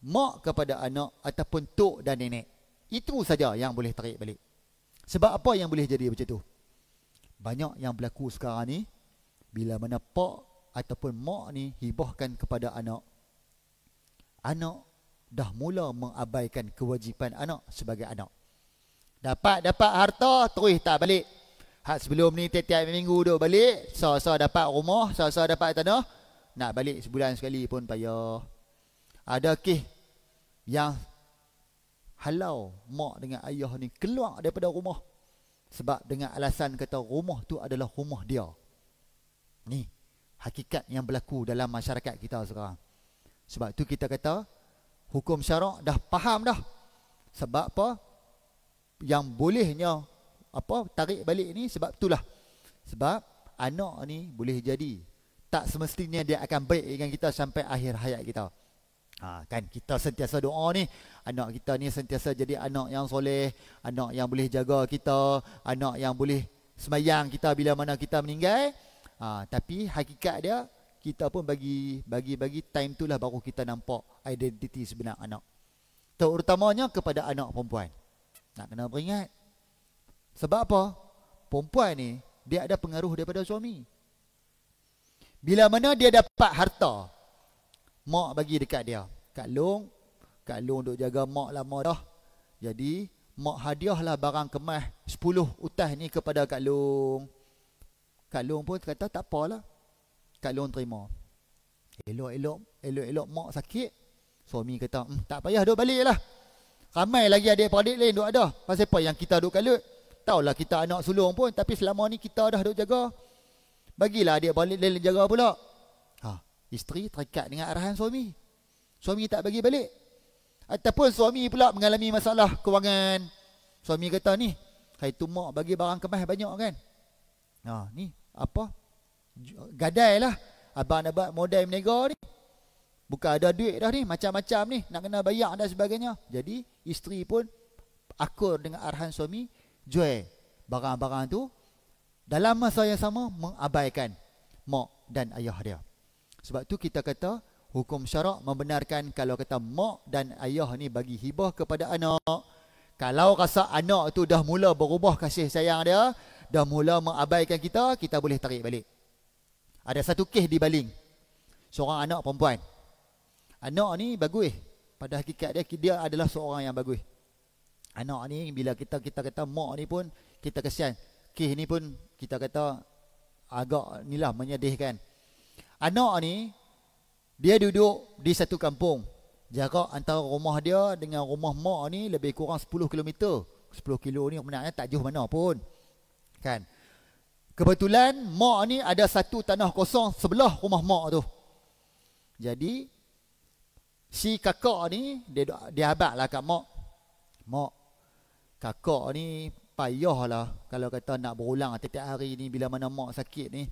mak kepada anak, ataupun tok dan nenek. Itu saja yang boleh tarik balik. Sebab apa yang boleh jadi macam tu? Banyak yang berlaku sekarang ni, bila mana pak ataupun mak ni hibahkan kepada anak, anak dah mula mengabaikan kewajipan anak sebagai anak. Dapat harta, terus tak balik. Hak sebelum ni tiap-tiap minggu duk balik, so dapat rumah, so dapat tanah, nak balik sebulan sekali pun payah. Ada kes yang halau mak dengan ayah ni keluar daripada rumah sebab dengan alasan kata rumah tu adalah rumah dia. Ni hakikat yang berlaku dalam masyarakat kita sekarang. Sebab tu kita kata hukum syarak dah faham dah. Sebab apa? Yang bolehnya tarik balik ni sebab itulah. Sebab anak ni boleh jadi tak semestinya dia akan baik dengan kita sampai akhir hayat kita. Kan kita sentiasa doa ni, anak kita ni sentiasa jadi anak yang soleh, anak yang boleh jaga kita, anak yang boleh semayang kita bila mana kita meninggal. Tapi hakikat dia, kita pun bagi time tu lah baru kita nampak identiti sebenar anak. Terutamanya kepada anak perempuan. Nak kena beringat. Sebab apa? Perempuan ni dia ada pengaruh daripada suami. Bila mana dia dapat harta, mak bagi dekat dia. Kak Long duk jaga mak lama dah. Jadi mak hadiahlah barang kemas 10 utas ni kepada Kak Long. Kak Long pun kata tak apalah. Kak Long terima. Elok-elok mak sakit. Suami kata tak payah duk balik lah. Ramai lagi adik-beradik lain duk ada. Pasal apa yang kita duk kalut? Taulah kita anak sulung pun, tapi selama ni kita dah duk jaga. Bagilah adik-beradik lain jaga pula. Isteri terikat dengan arahan suami. Suami tak bagi balik. Ataupun suami pula mengalami masalah kewangan. Suami kata ni, hari tu mak bagi barang kemas banyak kan. Ni apa? Gadai lah. Abang nak buat modal menega ni. Bukan ada duit dah ni, macam-macam ni. Nak kena bayar dan sebagainya. Jadi isteri pun akur dengan arahan suami, jual barang-barang tu. Dalam masa yang sama mengabaikan mak dan ayah dia. Sebab tu kita kata hukum syarak membenarkan kalau kata mak dan ayah ni bagi hibah kepada anak, kalau rasa anak tu dah mula berubah kasih sayang dia, dah mula mengabaikan kita, kita boleh tarik balik. Ada satu kes di Baling. Seorang anak perempuan. Anak ni bagus. Pada hakikat dia adalah seorang yang bagus. Anak ni bila kita kata mak ni pun kita kesian. Kes ni pun kita kata agak nilah menyedihkan. Anak ni, dia duduk di satu kampung. Jarak antara rumah dia dengan rumah mak ni lebih kurang 10 km. 10 kilo ni sebenarnya tak jauh mana pun. Kan? Kebetulan mak ni ada satu tanah kosong sebelah rumah mak tu. Jadi, si kakak ni, dia habaklah kat mak. Mak, kakak ni payahlah kalau kata nak berulang setiap hari ni bila mana mak sakit ni.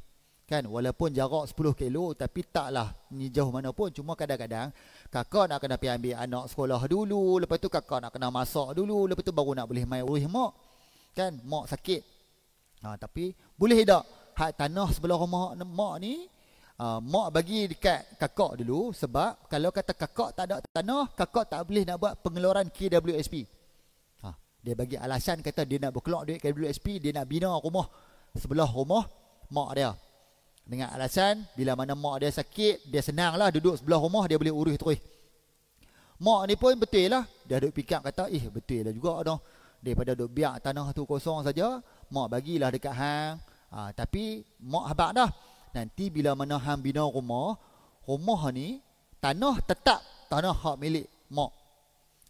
Kan, walaupun jarak 10 kilo tapi taklah ni jauh mana pun. Cuma kadang-kadang kakak nak kena pergi ambil anak sekolah dulu, lepas tu kakak nak kena masak dulu, lepas tu baru nak boleh main urus mak. Kan, mak sakit. Tapi boleh tak hak tanah sebelah rumah mak ni, mak bagi dekat kakak dulu, sebab kalau kata kakak tak ada tanah, kakak tak boleh nak buat pengeluaran KWSP. Dia bagi alasan kata dia nak berkeluar duit KWSP, dia nak bina rumah sebelah rumah mak dia. Dengan alasan bila mana mak dia sakit, dia senang lah duduk sebelah rumah, dia boleh urus terus. Mak ni pun betul lah, dia duduk fikir kata, betul lah juga dah. Daripada duduk biar tanah tu kosong saja, mak bagilah dekat hang. Tapi mak habaq dah. Nanti bila mana hang bina rumah ni tanah tetap tanah hak milik mak.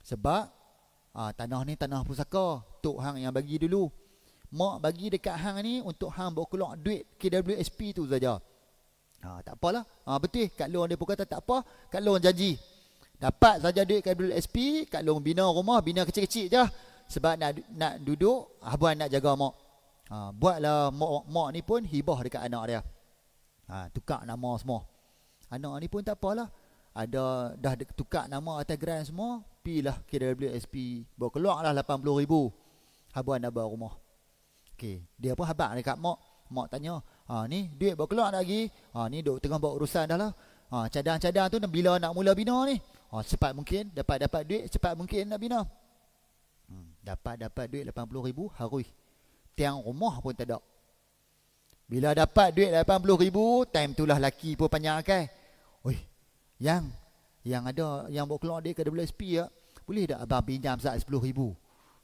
Sebab tanah ni tanah pusaka, tok hang yang bagi dulu. Mak bagi dekat hang ni untuk hang bawa keluar duit KWSP tu saja. Tak apalah. Betul Kak Long dia pun kata tak apa, Kak Long janji dapat saja duit KWSP, Kak Long bina rumah, bina kecil-kecil je. Sebab nak duduk, abang nak jaga mak. Buatlah mak ni pun hibah dekat anak dia. Tukar nama semua. Anak ni pun tak apalah, ada dah tukar nama atas grant semua, pilah KWSP, bawa keluar lah 80,000. Abang nak bawa rumah. Okey, dia pun habaq dekat mak. Mak tanya, ni duit bawa keluar lagi. Ni duk tengah buat urusan dah lah. Cadang-cadang tu bila nak mula bina ni. Cepat mungkin dapat duit, cepat mungkin nak bina. Dapat duit 80,000 harus. Tiang rumah pun tak ada. Bila dapat duit 80,000, time tu lah laki pun panjang kan. Yang ada yang bawa keluar duit KWSP ya, boleh tak abang pinjam sat 10,000?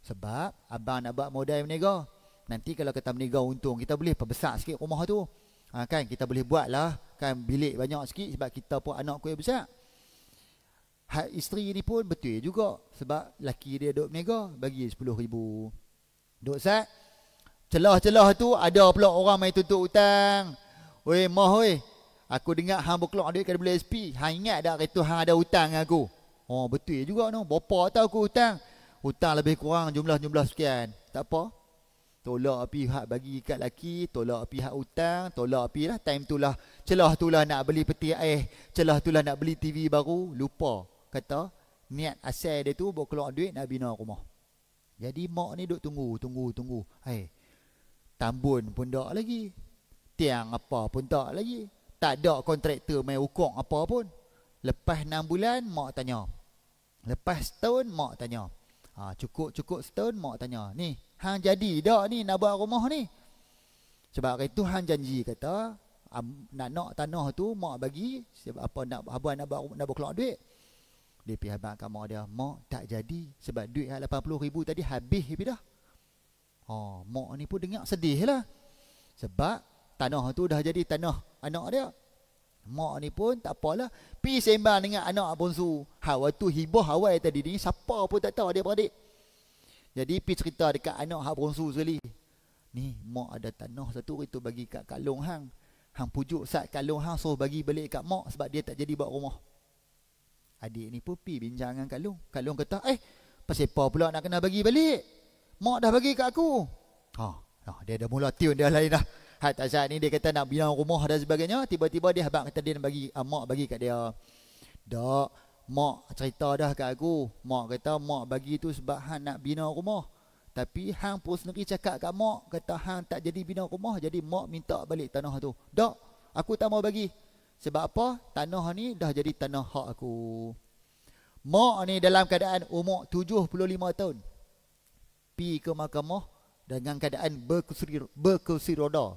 Sebab abang nak buat modal berniaga. Nanti kalau kita berniaga untung, kita boleh perbesar sikit rumah tu. Kan kita boleh buat lah kan bilik banyak sikit, sebab kita pun anak kuih besar. Hak isteri ni pun betul juga, sebab laki dia duk berniaga, bagi 10,000. Duk sat. Celah-celah tu ada pula orang main tutup hutang. Aku dengar hang berkeluar duit KWSP. Hang ingat tak kereta hang ada hutang dengan aku? Betul juga no. Berapa tahu aku hutang? Hutang lebih kurang jumlah sekian. Tak apa. Tolak pihak bagi kat laki, tolak pihak hutang, tolak pi lah. Time tu lah, celah tu lah nak beli peti air, celah tu lah nak beli TV baru. Lupa. Kata niat asal dia tu bawa keluar duit nak bina rumah. Jadi mak ni duk tunggu. Tambun pun tak lagi, tiang apa pun tak lagi, tak ada kontraktor main ukur apa pun. Lepas 6 bulan mak tanya, lepas setahun mak tanya, cukup setahun mak tanya, ni hang jadi tak ni nak buat rumah ni? Sebab itu hang janji kata nak tanah tu mak bagi, sebab apa nak abang nak buat keluar duit. Dia pergi abang kat mak dia, mak tak jadi sebab duit 80,000 tadi habis dah. Mak ni pun dengar sedih lah, sebab tanah tu dah jadi tanah anak dia. Mak ni pun tak apalah, pi sembang dengan anak bongsu. Waktu hibah awal tadi ni, siapa pun tak tahu dia beradik. Jadi pi cerita dekat anak hak bongsu sekali, ni mak ada tanah satu itu bagi kat Kak Long hang. Hang pujuk sat Kak Long hang suruh bagi balik kat mak sebab dia tak jadi buat rumah. Adik ni pun pi bincang dengan Kak Long. Kak Long kata, pasal apa pula nak kena bagi balik? Mak dah bagi kat aku. Dia dah mula tune dia lain dah. Hatta saat ni dia kata nak bina rumah dan sebagainya, tiba-tiba dia habaq kata dia nak bagi, mak bagi kat dia. Tak, mak cerita dah kat aku. Mak kata mak bagi tu sebab hang nak bina rumah. Tapi hang pun sendiri cakap kat mak, kata hang tak jadi bina rumah, jadi mak minta balik tanah tu. Tak, aku tak mau bagi. Sebab apa? Tanah ni dah jadi tanah hak aku. Mak ni dalam keadaan umur 75 tahun, pi ke mahkamah dengan keadaan berkursi roda.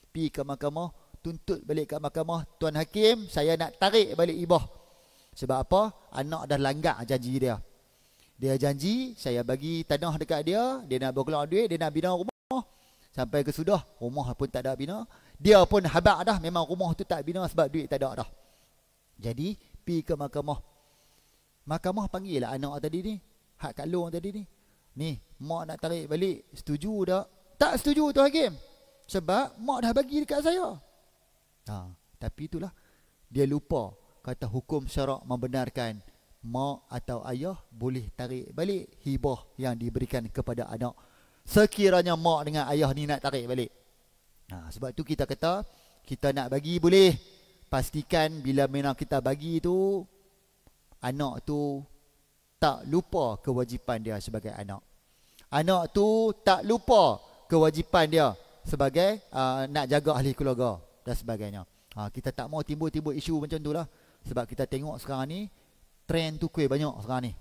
Pi ke mahkamah, tuntut balik ke mahkamah, tuan hakim, saya nak tarik balik ibah. Sebab apa? Anak dah langgar janji dia. Dia janji saya bagi tanah dekat dia, dia nak berkeluar duit, dia nak bina rumah. Sampai ke sudah, rumah pun tak ada bina. Dia pun habaq dah, memang rumah tu tak bina sebab duit tak ada dah. Jadi pi ke mahkamah. Mahkamah panggil lah anak tadi ni, hak Kak Long tadi ni. Ni, mak nak tarik balik, setuju tak? Tak setuju tu hakim. Sebab mak dah bagi dekat saya. Tapi itulah, dia lupa kata hukum syarak membenarkan mak atau ayah boleh tarik balik hibah yang diberikan kepada anak, sekiranya mak dengan ayah ni nak tarik balik. Sebab tu kita kata, kita nak bagi boleh, pastikan bila memang kita bagi tu, anak tu tak lupa kewajipan dia sebagai anak. Anak tu tak lupa kewajipan dia sebagai nak jaga ahli keluarga dan sebagainya. Kita tak mau timbul-timbul isu macam tu lah. Sebab kita tengok sekarang ni trend tu kuih banyak sekarang ni.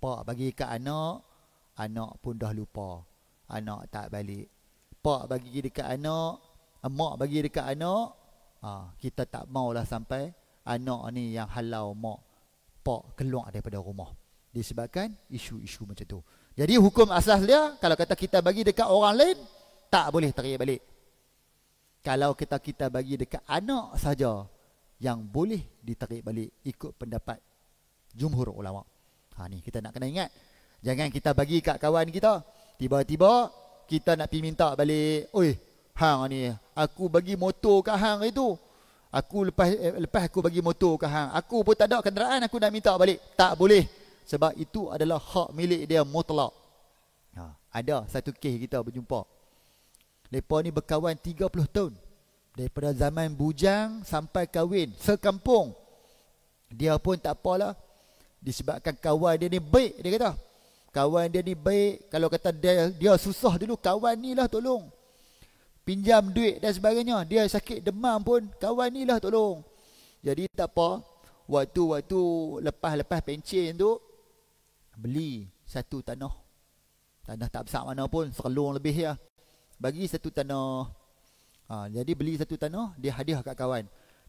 Pak bagi kat anak, anak pun dah lupa, anak tak balik. Pak bagi dekat anak, mak bagi dekat anak, kita tak maulah sampai anak ni yang halau mak pak keluar daripada rumah disebabkan isu-isu macam tu. Jadi hukum asas dia, kalau kata kita bagi dekat orang lain, tak boleh tarik balik. Kalau kita bagi dekat anak saja yang boleh ditarik balik ikut pendapat jumhur ulama. Ni kita nak kena ingat. Jangan kita bagi kat kawan kita, tiba-tiba kita nak pergi minta balik. Oi, hang ni, aku bagi motor kat hang itu. Aku lepas aku bagi motor kat hang, aku pun tak ada kenderaan, aku nak minta balik. Tak boleh. Sebab itu adalah hak milik dia mutlak. Ada satu kes kita berjumpa. Mereka ni berkawan 30 tahun. Daripada zaman bujang sampai kahwin. Sekampung. Dia pun tak apalah. Disebabkan kawan dia ni baik, dia kata. Kawan dia ni baik. Kalau kata dia susah dulu, kawan ni lah tolong. Pinjam duit dan sebagainya. Dia sakit demam pun, kawan ni lah tolong. Jadi tak apa. Waktu lepas pencen tu, beli satu tanah. Tanah tak besar mana pun, serelung lebih ya. Bagi satu tanah. Jadi beli satu tanah, dia hadiah kat kawan.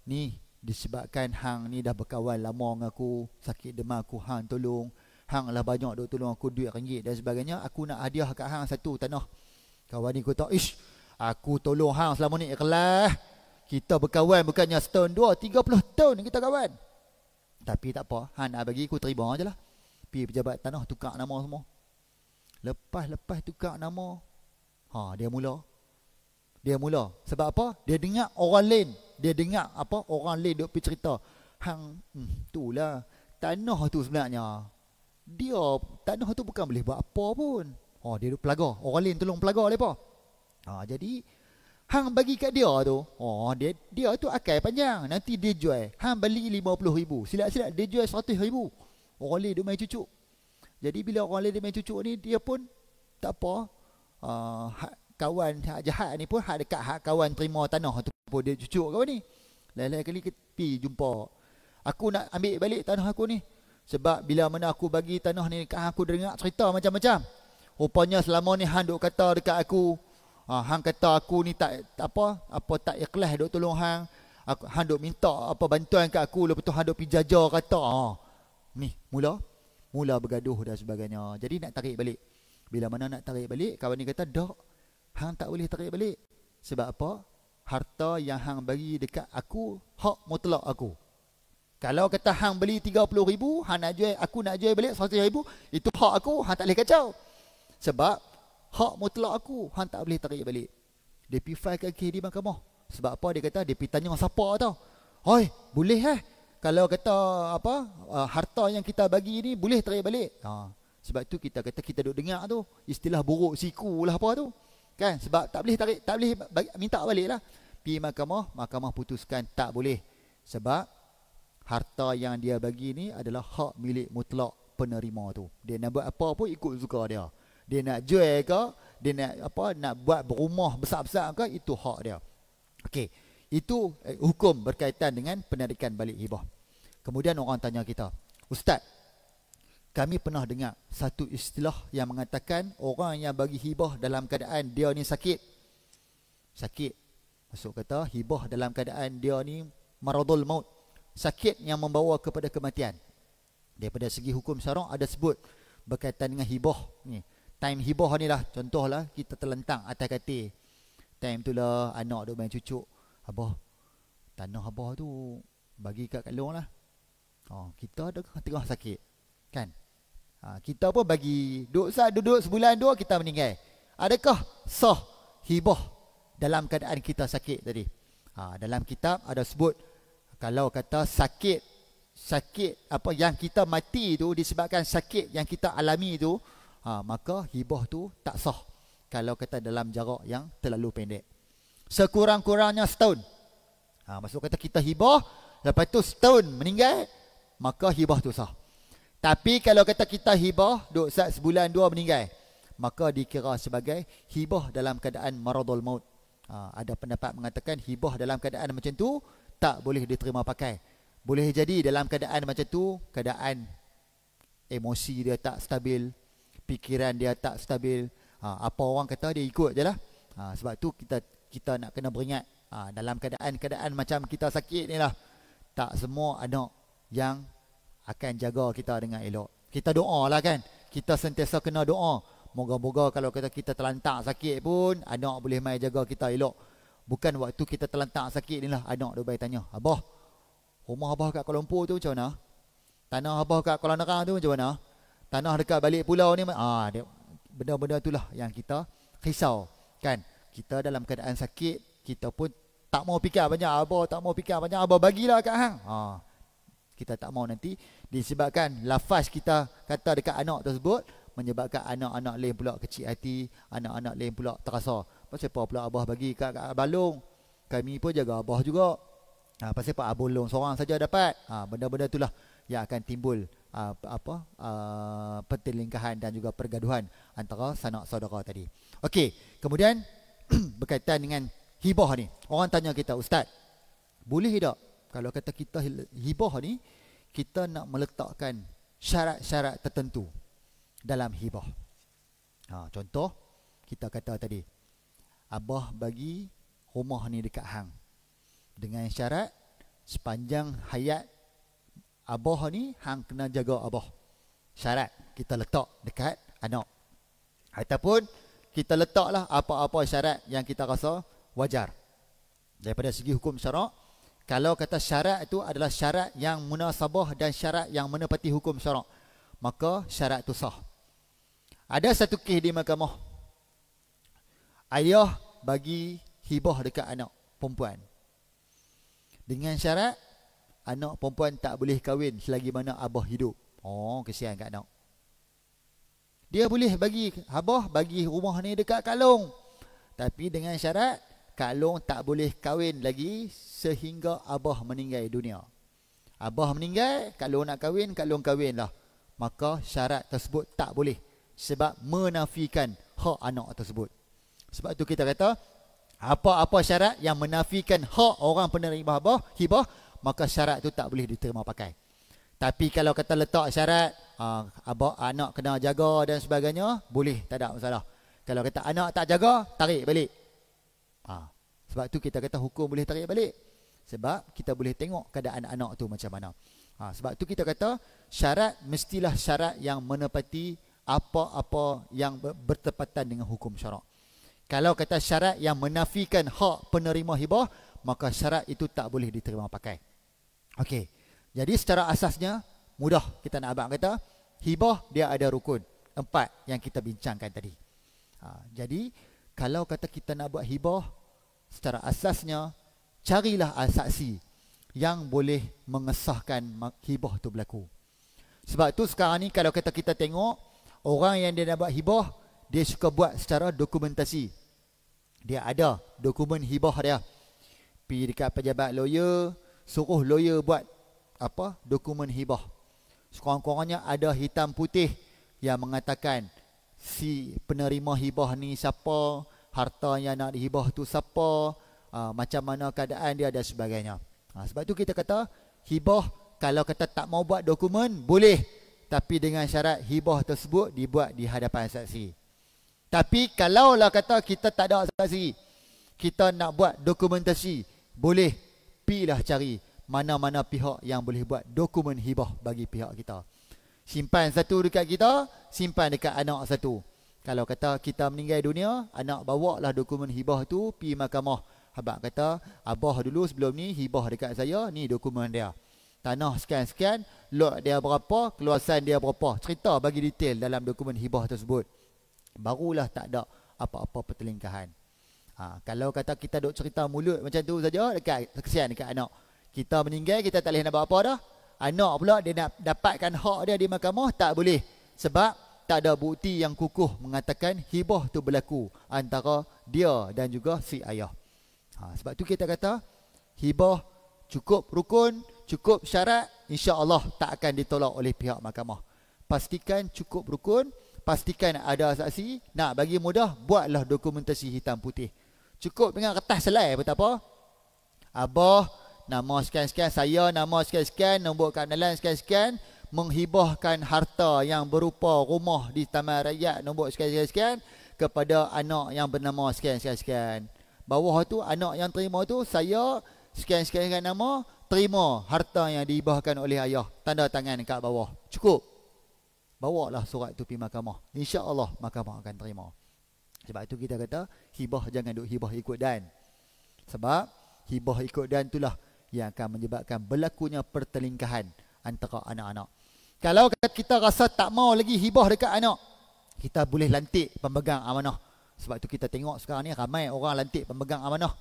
Ni disebabkan hang ni dah berkawan lama dengan aku, sakit demam aku, hang tolong. Hang lah banyak duk tolong aku duit ringgit dan sebagainya. Aku nak hadiah kat hang satu tanah. Kawan ni kata, ish, aku tolong hang selama ni ikhlas. Kita berkawan bukannya setahun dua, 30 tahun kita kawan. Tapi tak apa, hang nak bagi aku terima je lah. Pergi pejabat tanah tukar nama semua. Lepas tukar nama, dia mula. Sebab apa? Dia dengar orang lain. Dia dengar apa? Orang lain duk pergi cerita. Hang, itulah. Tanah tu sebenarnya, tanah tu bukan boleh buat apa pun. Dia duk pelaga. Orang lain tolong pelaga mereka. Jadi, hang bagi kat dia tu. Dia tu akal panjang. Nanti dia jual. Hang beli 50,000. Silap-silap dia jual 100,000. Orang lain duk main cucuk. Jadi bila orang lain dia main cucuk ni, dia pun tak apa. Kawan hak jahat ni pun hak dekat hak kawan terima tanah tu pun dia cucuk kawan ni. Lain-lain kali pergi jumpa. Aku nak ambil balik tanah aku ni. Sebab bila mana aku bagi tanah ni dekat hang, aku dengar cerita macam-macam. Rupanya selama ni hang duk kata dekat aku, hang kata aku ni tak ikhlas duk tolong hang. Hang duk minta apa bantuan kat aku, lepas tu hang duk pergi jaja kata. Ni mula bergaduh dan sebagainya. Jadi nak tarik balik. Bila mana nak tarik balik, kawan ni kata, "Dak, hang tak boleh tarik balik. Sebab apa? Harta yang hang bagi dekat aku, hak mutlak aku. Kalau kata hang beli 30,000, hang nak jual, aku nak jual balik 100,000, itu hak aku, hang tak boleh kacau. Sebab hak mutlak aku, hang tak boleh tarik balik." Dia pergi file kes di mahkamah. Sebab apa? Dia kata, dia pergi tanya siapa tau. "Hoi, boleh kalau kata harta yang kita bagi ni boleh tarik balik." Sebab tu kita kata, kita duk dengar tu istilah buruk siku lah apa tu. Kan? Sebab tak boleh tarik, tak boleh minta balik lah. Pergi mahkamah putuskan tak boleh. Sebab harta yang dia bagi ni adalah hak milik mutlak penerima tu. Dia nak buat apa pun ikut suka dia. Dia nak jual ke, dia nak buat berumah besar-besar ke, itu hak dia. Okey. Itu hukum berkaitan dengan penarikan balik hibah. Kemudian orang tanya kita, "Ustaz, kami pernah dengar satu istilah yang mengatakan orang yang bagi hibah dalam keadaan dia ni sakit. Maksud kata hibah dalam keadaan dia ni maradul maut. Sakit yang membawa kepada kematian." Daripada segi hukum syarak ada sebut berkaitan dengan hibah ni. Time hibah ni lah, contohlah kita terlentang atas katil. Time tu lah anak duk main cucuk. "Abah, tanah abah tu bagi kat long lah." Kita ada tengah sakit. Kan? Kita pun bagi duduk sebulan dua kita meninggal. Adakah sah hibah dalam keadaan kita sakit tadi? Dalam kitab ada sebut, kalau kata sakit apa yang kita mati tu disebabkan sakit yang kita alami tu, maka hibah tu tak sah kalau kata dalam jarak yang terlalu pendek. Sekurang-kurangnya setahun. Maksud kata kita hibah, lepas tu setahun meninggal, maka hibah tu sah. Tapi kalau kata kita hibah, duduk sebulan dua meninggal, maka dikira sebagai hibah dalam keadaan maradul maut. Ada pendapat mengatakan hibah dalam keadaan macam tu tak boleh diterima pakai. Boleh jadi dalam keadaan macam tu, keadaan emosi dia tak stabil, fikiran dia tak stabil. Apa orang kata dia ikut je lah. Sebab tu kita nak kena beringat, dalam keadaan-keadaan macam kita sakit ni lah, tak semua anak yang akan jaga kita dengan elok. Kita doa lah kan, kita sentiasa kena doa, moga-moga kalau kita terlantak sakit pun anak boleh mai jaga kita elok. Bukan waktu kita terlantak sakit ni lah anak dia baik tanya, abah, rumah abah kat Kuala Lumpur tu macam mana? Tanah abah kat Kuala Nerang tu macam mana? Tanah dekat balik pulau ni, benda-benda itulah yang kita risau kan. Kita dalam keadaan sakit, kita pun tak mau fikir banyak, abah tak mau fikir banyak, abah bagilah kat hang. Kita tak mau nanti disebabkan lafaz kita kata dekat anak tersebut menyebabkan anak-anak lain pula kecil hati, anak-anak lain pula terasa, pasal apa pula abah bagi kat balong, kami pun jaga abah juga. Pasal apa abolong seorang saja dapat. Benda-benda itulah yang akan timbul pertelingkahan dan juga pergaduhan antara sanak saudara tadi. Okey, kemudian berkaitan dengan hibah ni, orang tanya kita, ustaz, boleh tak kalau kata kita hibah ni, kita nak meletakkan syarat-syarat tertentu dalam hibah? Contoh kita kata tadi, abah bagi rumah ni dekat hang dengan syarat sepanjang hayat abah ni hang kena jaga abah. Syarat kita letak dekat anak, ataupun kita letaklah apa-apa syarat yang kita rasa wajar daripada segi hukum syarak. Kalau kata syarat itu adalah syarat yang munasabah dan syarat yang menepati hukum syarak, maka syarat itu sah. Ada satu kes di mahkamah, ayah bagi hibah dekat anak perempuan dengan syarat anak perempuan tak boleh kahwin selagi mana abah hidup. Kesian kat anak. Dia boleh bagi abah bagi rumah ni dekat Kalong, tapi dengan syarat Kalong tak boleh kahwin lagi sehingga abah meninggal dunia. Abah meninggal, Kalong nak kahwin, Kalong kahwin lah. Maka syarat tersebut tak boleh, sebab menafikan hak anak tersebut. Sebab tu kita kata, apa-apa syarat yang menafikan hak orang penerima hibah, maka syarat tu tak boleh diterima pakai. Tapi kalau kata letak syarat, abah anak kena jaga dan sebagainya, boleh, tak ada masalah. Kalau kata anak tak jaga, tarik balik. Sebab tu kita kata hukum boleh tarik balik, sebab kita boleh tengok keadaan anak tu macam mana. Sebab tu kita kata syarat mestilah syarat yang menepati apa-apa yang bertepatan dengan hukum syarak. Kalau kata syarat yang menafikan hak penerima hibah, maka syarat itu tak boleh diterima pakai. Okey, jadi secara asasnya mudah kita nak abang kata hibah dia ada rukun 4 yang kita bincangkan tadi. Jadi kalau kata kita nak buat hibah, secara asasnya carilah saksi yang boleh mengesahkan hibah tu berlaku. Sebab tu sekarang ni kalau kata kita tengok orang yang dia nak buat hibah, dia suka buat secara dokumentasi. Dia ada dokumen hibah dia. Pergi dekat pejabat lawyer, suruh lawyer buat dokumen hibah. Sekurang-kurangnya ada hitam putih yang mengatakan si penerima hibah ni siapa, harta yang nak dihibah tu siapa, macam mana keadaan dia dan sebagainya. Sebab tu kita kata hibah kalau kata tak mau buat dokumen boleh, tapi dengan syarat hibah tersebut dibuat di hadapan saksi. Tapi kalaulah kata kita tak ada saksi, kita nak buat dokumentasi, boleh pilah cari mana-mana pihak yang boleh buat dokumen hibah bagi pihak kita. Simpan satu dekat kita, simpan dekat anak satu. Kalau kata kita meninggal dunia, anak bawa lah dokumen hibah tu pergi mahkamah. Abang kata, abah dulu sebelum ni hibah dekat saya, ni dokumen dia. Tanah sekian-sekian, lot dia berapa, keluasan dia berapa. Cerita bagi detail dalam dokumen hibah tersebut. Barulah tak ada apa-apa pertelingkahan. Kalau kata kita duk cerita mulut macam tu saja, kesian dekat anak. Kita meninggal, kita tak boleh nak buat apa dah. Anak pula dia nak dapatkan hak dia di mahkamah, tak boleh. Sebab tak ada bukti yang kukuh mengatakan hibah tu berlaku antara dia dan juga si ayah. Sebab tu kita kata hibah cukup rukun, cukup syarat, insya-Allah tak akan ditolak oleh pihak mahkamah. Pastikan cukup rukun, pastikan ada saksi. Nak bagi mudah, buatlah dokumentasi hitam putih. Cukup dengan kertas selai pun tak apa. Abah, nama sekian-sekian, saya nama sekian-sekian, nombor kenalan sekian-sekian, menghibahkan harta yang berupa rumah di Taman Rakyat nombor sekian-sekian kepada anak yang bernama sekian-sekian. Bawah tu anak yang terima tu, saya sekian-sekian nama terima harta yang dihibahkan oleh ayah. Tanda tangan kat bawah. Cukup. Bawalah surat tu pergi mahkamah. InsyaAllah mahkamah akan terima. Sebab itu kita kata hibah jangan duk hibah ikut dan. Sebab hibah ikut dan itulah yang akan menyebabkan berlakunya pertelingkahan antara anak-anak. Kalau kita rasa tak mau lagi hibah dekat anak, kita boleh lantik pemegang amanah. Sebab tu kita tengok sekarang ni ramai orang lantik pemegang amanah.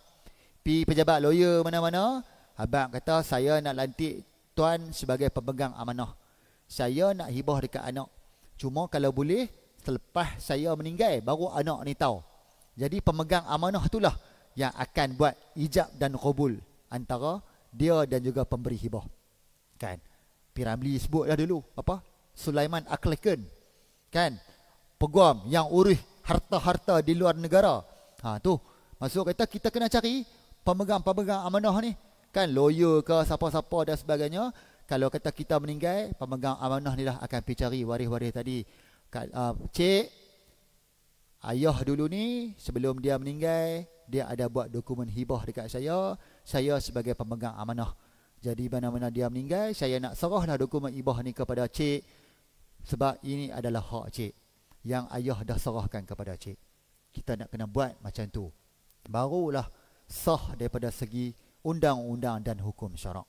Pi pejabat lawyer mana-mana, abang kata saya nak lantik tuan sebagai pemegang amanah. Saya nak hibah dekat anak. Cuma kalau boleh selepas saya meninggal baru anak ni tahu. Jadi pemegang amanah itulah yang akan buat ijab dan qabul antara dia dan juga pemberi hibah. Kan? Piramli sebutlah dulu apa? Sulaiman Akleken. Kan? Peguam yang urus harta-harta di luar negara. Tu maksud kata kita kena cari pemegang-pemegang amanah ni. Kan lawyer ke siapa-siapa dan sebagainya. Kalau kata kita meninggal, pemegang amanah ni lah akan pergi cari waris-waris tadi. Cik, ayah dulu ni sebelum dia meninggal, dia ada buat dokumen hibah dekat saya sebagai pemegang amanah. Jadi mana-mana dia meninggal, saya nak serahlah dokumen hibah ni kepada cik, sebab ini adalah hak cik yang ayah dah serahkan kepada cik. Kita nak kena buat macam tu, barulah sah daripada segi undang-undang dan hukum syarak.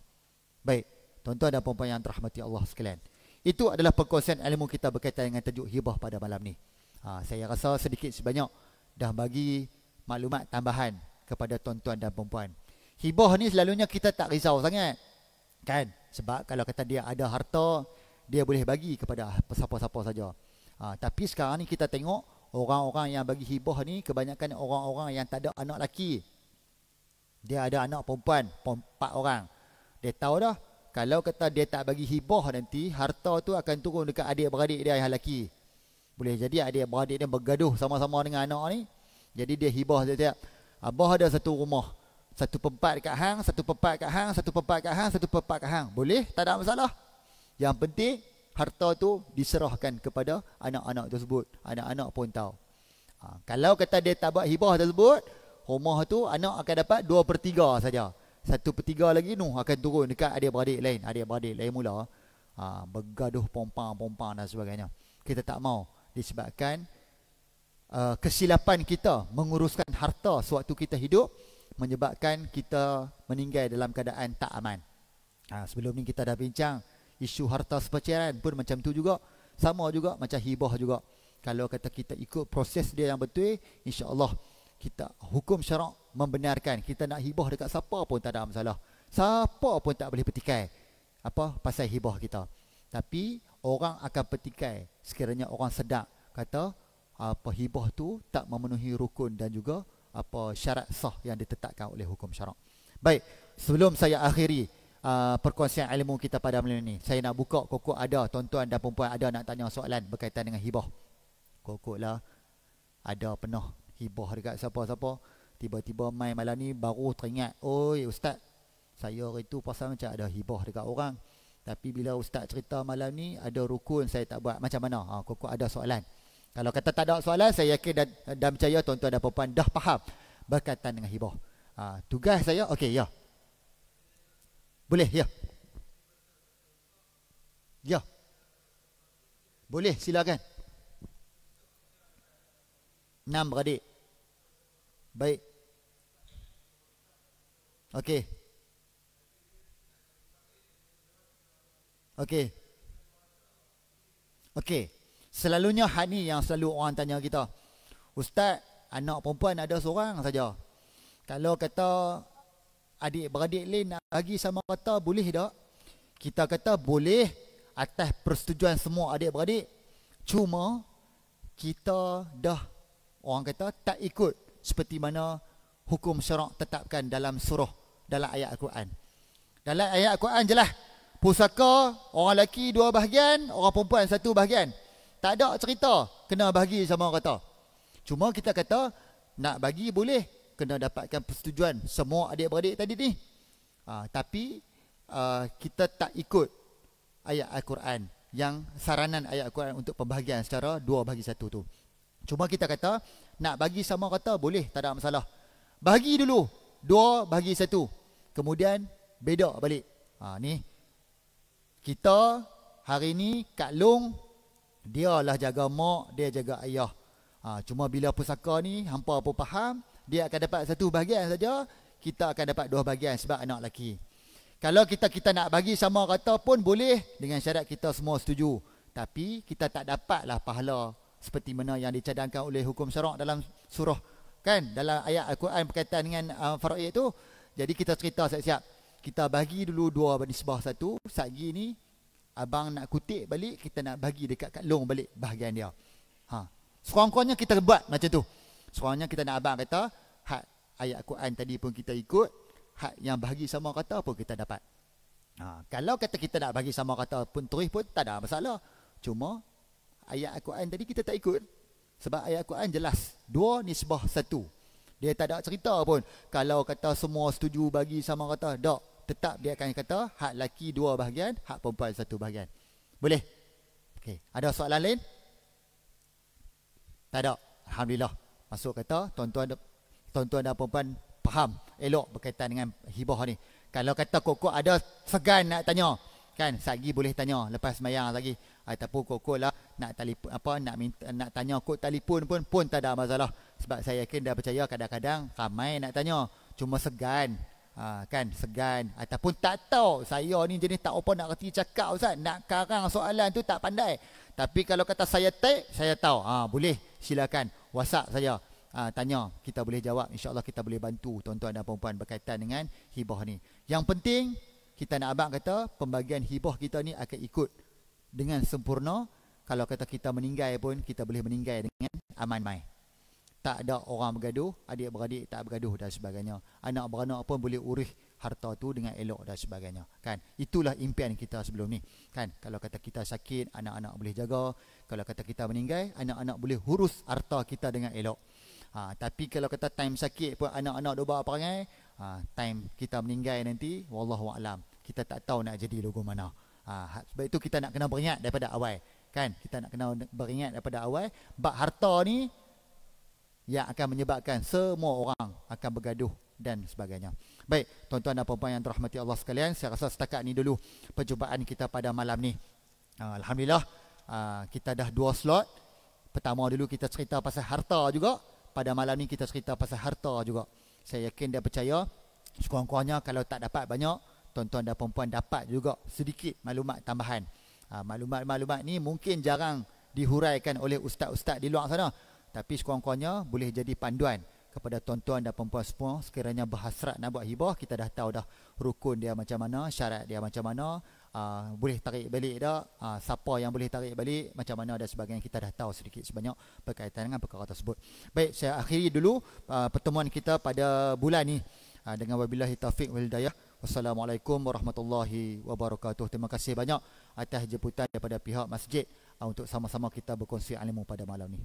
Baik, tuan-tuan dan puan-puan yang dirahmati Allah sekalian, itu adalah perkongsian ilmu kita berkaitan dengan tajuk hibah pada malam ni. Saya rasa sedikit sebanyak dah bagi maklumat tambahan kepada tuan-tuan dan puan-puan. Hibah ni selalunya kita tak risau sangat, kan? Sebab kalau kata dia ada harta, dia boleh bagi kepada siapa-siapa saja. Tapi sekarang ni kita tengok orang-orang yang bagi hibah ni kebanyakan orang-orang yang tak ada anak lelaki. Dia ada anak perempuan 4 orang. Dia tahu dah kalau kata dia tak bagi hibah nanti, harta tu akan turun dekat adik-beradik dia yang lelaki. Boleh jadi adik-beradik dia bergaduh sama-sama dengan anak ni. Jadi dia hibah setiap. Abah ada satu rumah, 1/4 dekat hang, 1/4 kat hang, 1/4 kat hang, 1/4 kat hang. Boleh, tak ada masalah. Yang penting harta tu diserahkan kepada anak-anak tersebut. Anak-anak pun tahu. Kalau kata dia tak buat hibah tersebut, rumah tu anak akan dapat 2/3 saja. 1/3 lagi nu akan turun dekat adik-beradik lain. Adik-beradik lain mula bergaduh pompang-pompang dan sebagainya. Kita tak mau disebabkan kesilapan kita menguruskan harta sewaktu kita hidup menyebabkan kita meninggal dalam keadaan tak aman. Sebelum ni kita dah bincang isu harta sepercairan pun macam tu juga. Sama juga macam hibah juga. Kalau kata kita ikut proses dia yang betul, insya-Allah kita hukum syarak membenarkan kita nak hibah dekat siapa pun tak ada masalah. Siapa pun tak boleh petikai apa pasal hibah kita. Tapi orang akan petikai sekiranya orang sedar kata apa hibah tu tak memenuhi rukun dan juga apa syarat sah yang ditetapkan oleh hukum syarak. Baik, sebelum saya akhiri perkongsian ilmu kita pada malam ini, saya nak buka kokok ada tuan-tuan dan puan-puan ada nak tanya soalan berkaitan dengan hibah. Kokoklah ada pernah hibah dekat siapa-siapa, tiba-tiba mai malam ni baru teringat, oi ustaz, saya hari tu pasal macam ada hibah dekat orang, tapi bila ustaz cerita malam ni ada rukun saya tak buat, macam mana? Kokok ada soalan. Kalau kata tak ada soalan, saya yakin dan percaya tuan-tuan dan puan-puan dah faham berkaitan dengan hibah. Tugas saya, okey, ya. Boleh, ya. Ya. Boleh, silakan. 6 beradik. Baik. Okey. Okey. Okey. Selalunya hal ni yang selalu orang tanya kita. Ustaz, anak perempuan ada seorang saja. Kalau kata adik-beradik lain nak bagi sama kata, boleh tak? Kita kata boleh atas persetujuan semua adik-beradik. Cuma kita dah orang kata tak ikut seperti mana hukum syarak tetapkan dalam surah, dalam ayat Al-Quran. Dalam ayat Al-Quran jelas, pusaka orang lelaki 2 bahagian, orang perempuan 1 bahagian. Tak ada cerita kena bagi sama kata. Cuma kita kata nak bagi boleh kena dapatkan persetujuan semua adik-beradik tadi ni. Tapi kita tak ikut ayat Al-Quran yang saranan ayat Al-Quran untuk pembahagian secara 2/1 tu. Cuma kita kata nak bagi sama rata boleh, tak ada masalah. Bagi dulu 2/1, kemudian beda balik. Ni kita hari ni Kak Long dia lah jaga mak, dia jaga ayah. Cuma bila pusaka ni hampa pun faham, dia akan dapat 1 bahagian saja, kita akan dapat 2 bahagian sebab anak lelaki. Kalau kita nak bagi sama rata pun boleh, dengan syarat kita semua setuju. Tapi kita tak dapatlah pahala seperti mana yang dicadangkan oleh hukum syarak dalam surah, kan, dalam ayat Al-Quran berkaitan dengan faraid tu. Jadi kita cerita siap-siap, kita bagi dulu 2/1. Satgi ni abang nak kutip balik, kita nak bagi dekat Kak Long balik bahagian dia. Sekurang-kurangnya kita buat macam tu. Sekurang-kurangnya kita nak abang kata hak ayat Al-Quran tadi pun kita ikut, hak yang bahagi sama rata pun kita dapat. Kalau kata kita nak bagi sama rata pun terus pun tak ada masalah. Cuma ayat Al-Quran tadi kita tak ikut. Sebab ayat Al-Quran jelas 2/1. Dia tak ada cerita pun kalau kata semua setuju bagi sama rata. Tak. Tetap dia akan kata hak laki 2 bahagian, hak perempuan 1 bahagian. Boleh? Okey. Ada soalan lain? Tak ada. Alhamdulillah. Masuk kata tuan-tuan dan puan-puan faham elok berkaitan dengan hibah ni. Kalau kata kok ada segan nak tanya, kan, Satgi boleh tanya lepas sembahyang lagi. Ataupun kok lah nak telefon nak tanya kod telefon pun tak ada masalah. Sebab saya yakin dah percaya kadang-kadang ramai nak tanya, cuma segan. Kan, segan ataupun tak tahu. Saya ni jenis tak apa nak reti cakap, Ustaz, nak karang soalan tu tak pandai. Tapi kalau kata saya type, saya tahu. Boleh, silakan WhatsApp saya. Tanya, kita boleh jawab. InsyaAllah kita boleh bantu tuan-tuan dan puan-puan berkaitan dengan hibah ni. Yang penting kita nak abang kata pembagian hibah kita ni akan ikut dengan sempurna. Kalau kata kita meninggal pun kita boleh meninggal dengan aman mai. Tak ada orang bergaduh, adik-beradik tak bergaduh dan sebagainya. Anak beranak pun boleh urus harta tu dengan elok dan sebagainya. Kan? Itulah impian kita sebelum ni. Kan? Kalau kata kita sakit, anak-anak boleh jaga. Kalau kata kita meninggal, anak-anak boleh urus harta kita dengan elok. Tapi kalau kata time sakit pun anak-anak duk buat perangai, time kita meninggal nanti, wallahu a'lam, kita tak tahu nak jadi logo mana. Sebab itu kita nak kena beringat daripada awal. Kan? Kita nak kena beringat daripada awal. Bab harta ni yang akan menyebabkan semua orang akan bergaduh dan sebagainya. Baik, tuan-tuan dan puan-puan yang dirahmati Allah sekalian, saya rasa setakat ni dulu perjumpaan kita pada malam ni. Alhamdulillah, kita dah 2 slot. Pertama dulu kita cerita pasal harta juga. Pada malam ni kita cerita pasal harta juga. Saya yakin dan percaya sekurang-kurangnya kalau tak dapat banyak, tuan-tuan dan puan-puan dapat juga sedikit maklumat tambahan. Maklumat-maklumat ni mungkin jarang dihuraikan oleh ustaz-ustaz di luar sana, tapi sekurang-kurangnya boleh jadi panduan kepada tuan-tuan dan puan-puan semua sekiranya berhasrat nak buat hibah. Kita dah tahu dah rukun dia macam mana, syarat dia macam mana, boleh tarik balik tak, siapa yang boleh tarik balik, macam mana dan sebagainya. Kita dah tahu sedikit sebanyak berkaitan dengan perkara tersebut. Baik, saya akhiri dulu pertemuan kita pada bulan ni dengan wabillahi taufiq wal hidayah. Wassalamualaikum warahmatullahi wabarakatuh. Terima kasih banyak atas jemputan daripada pihak masjid untuk sama-sama kita berkongsi ilmu pada malam ni.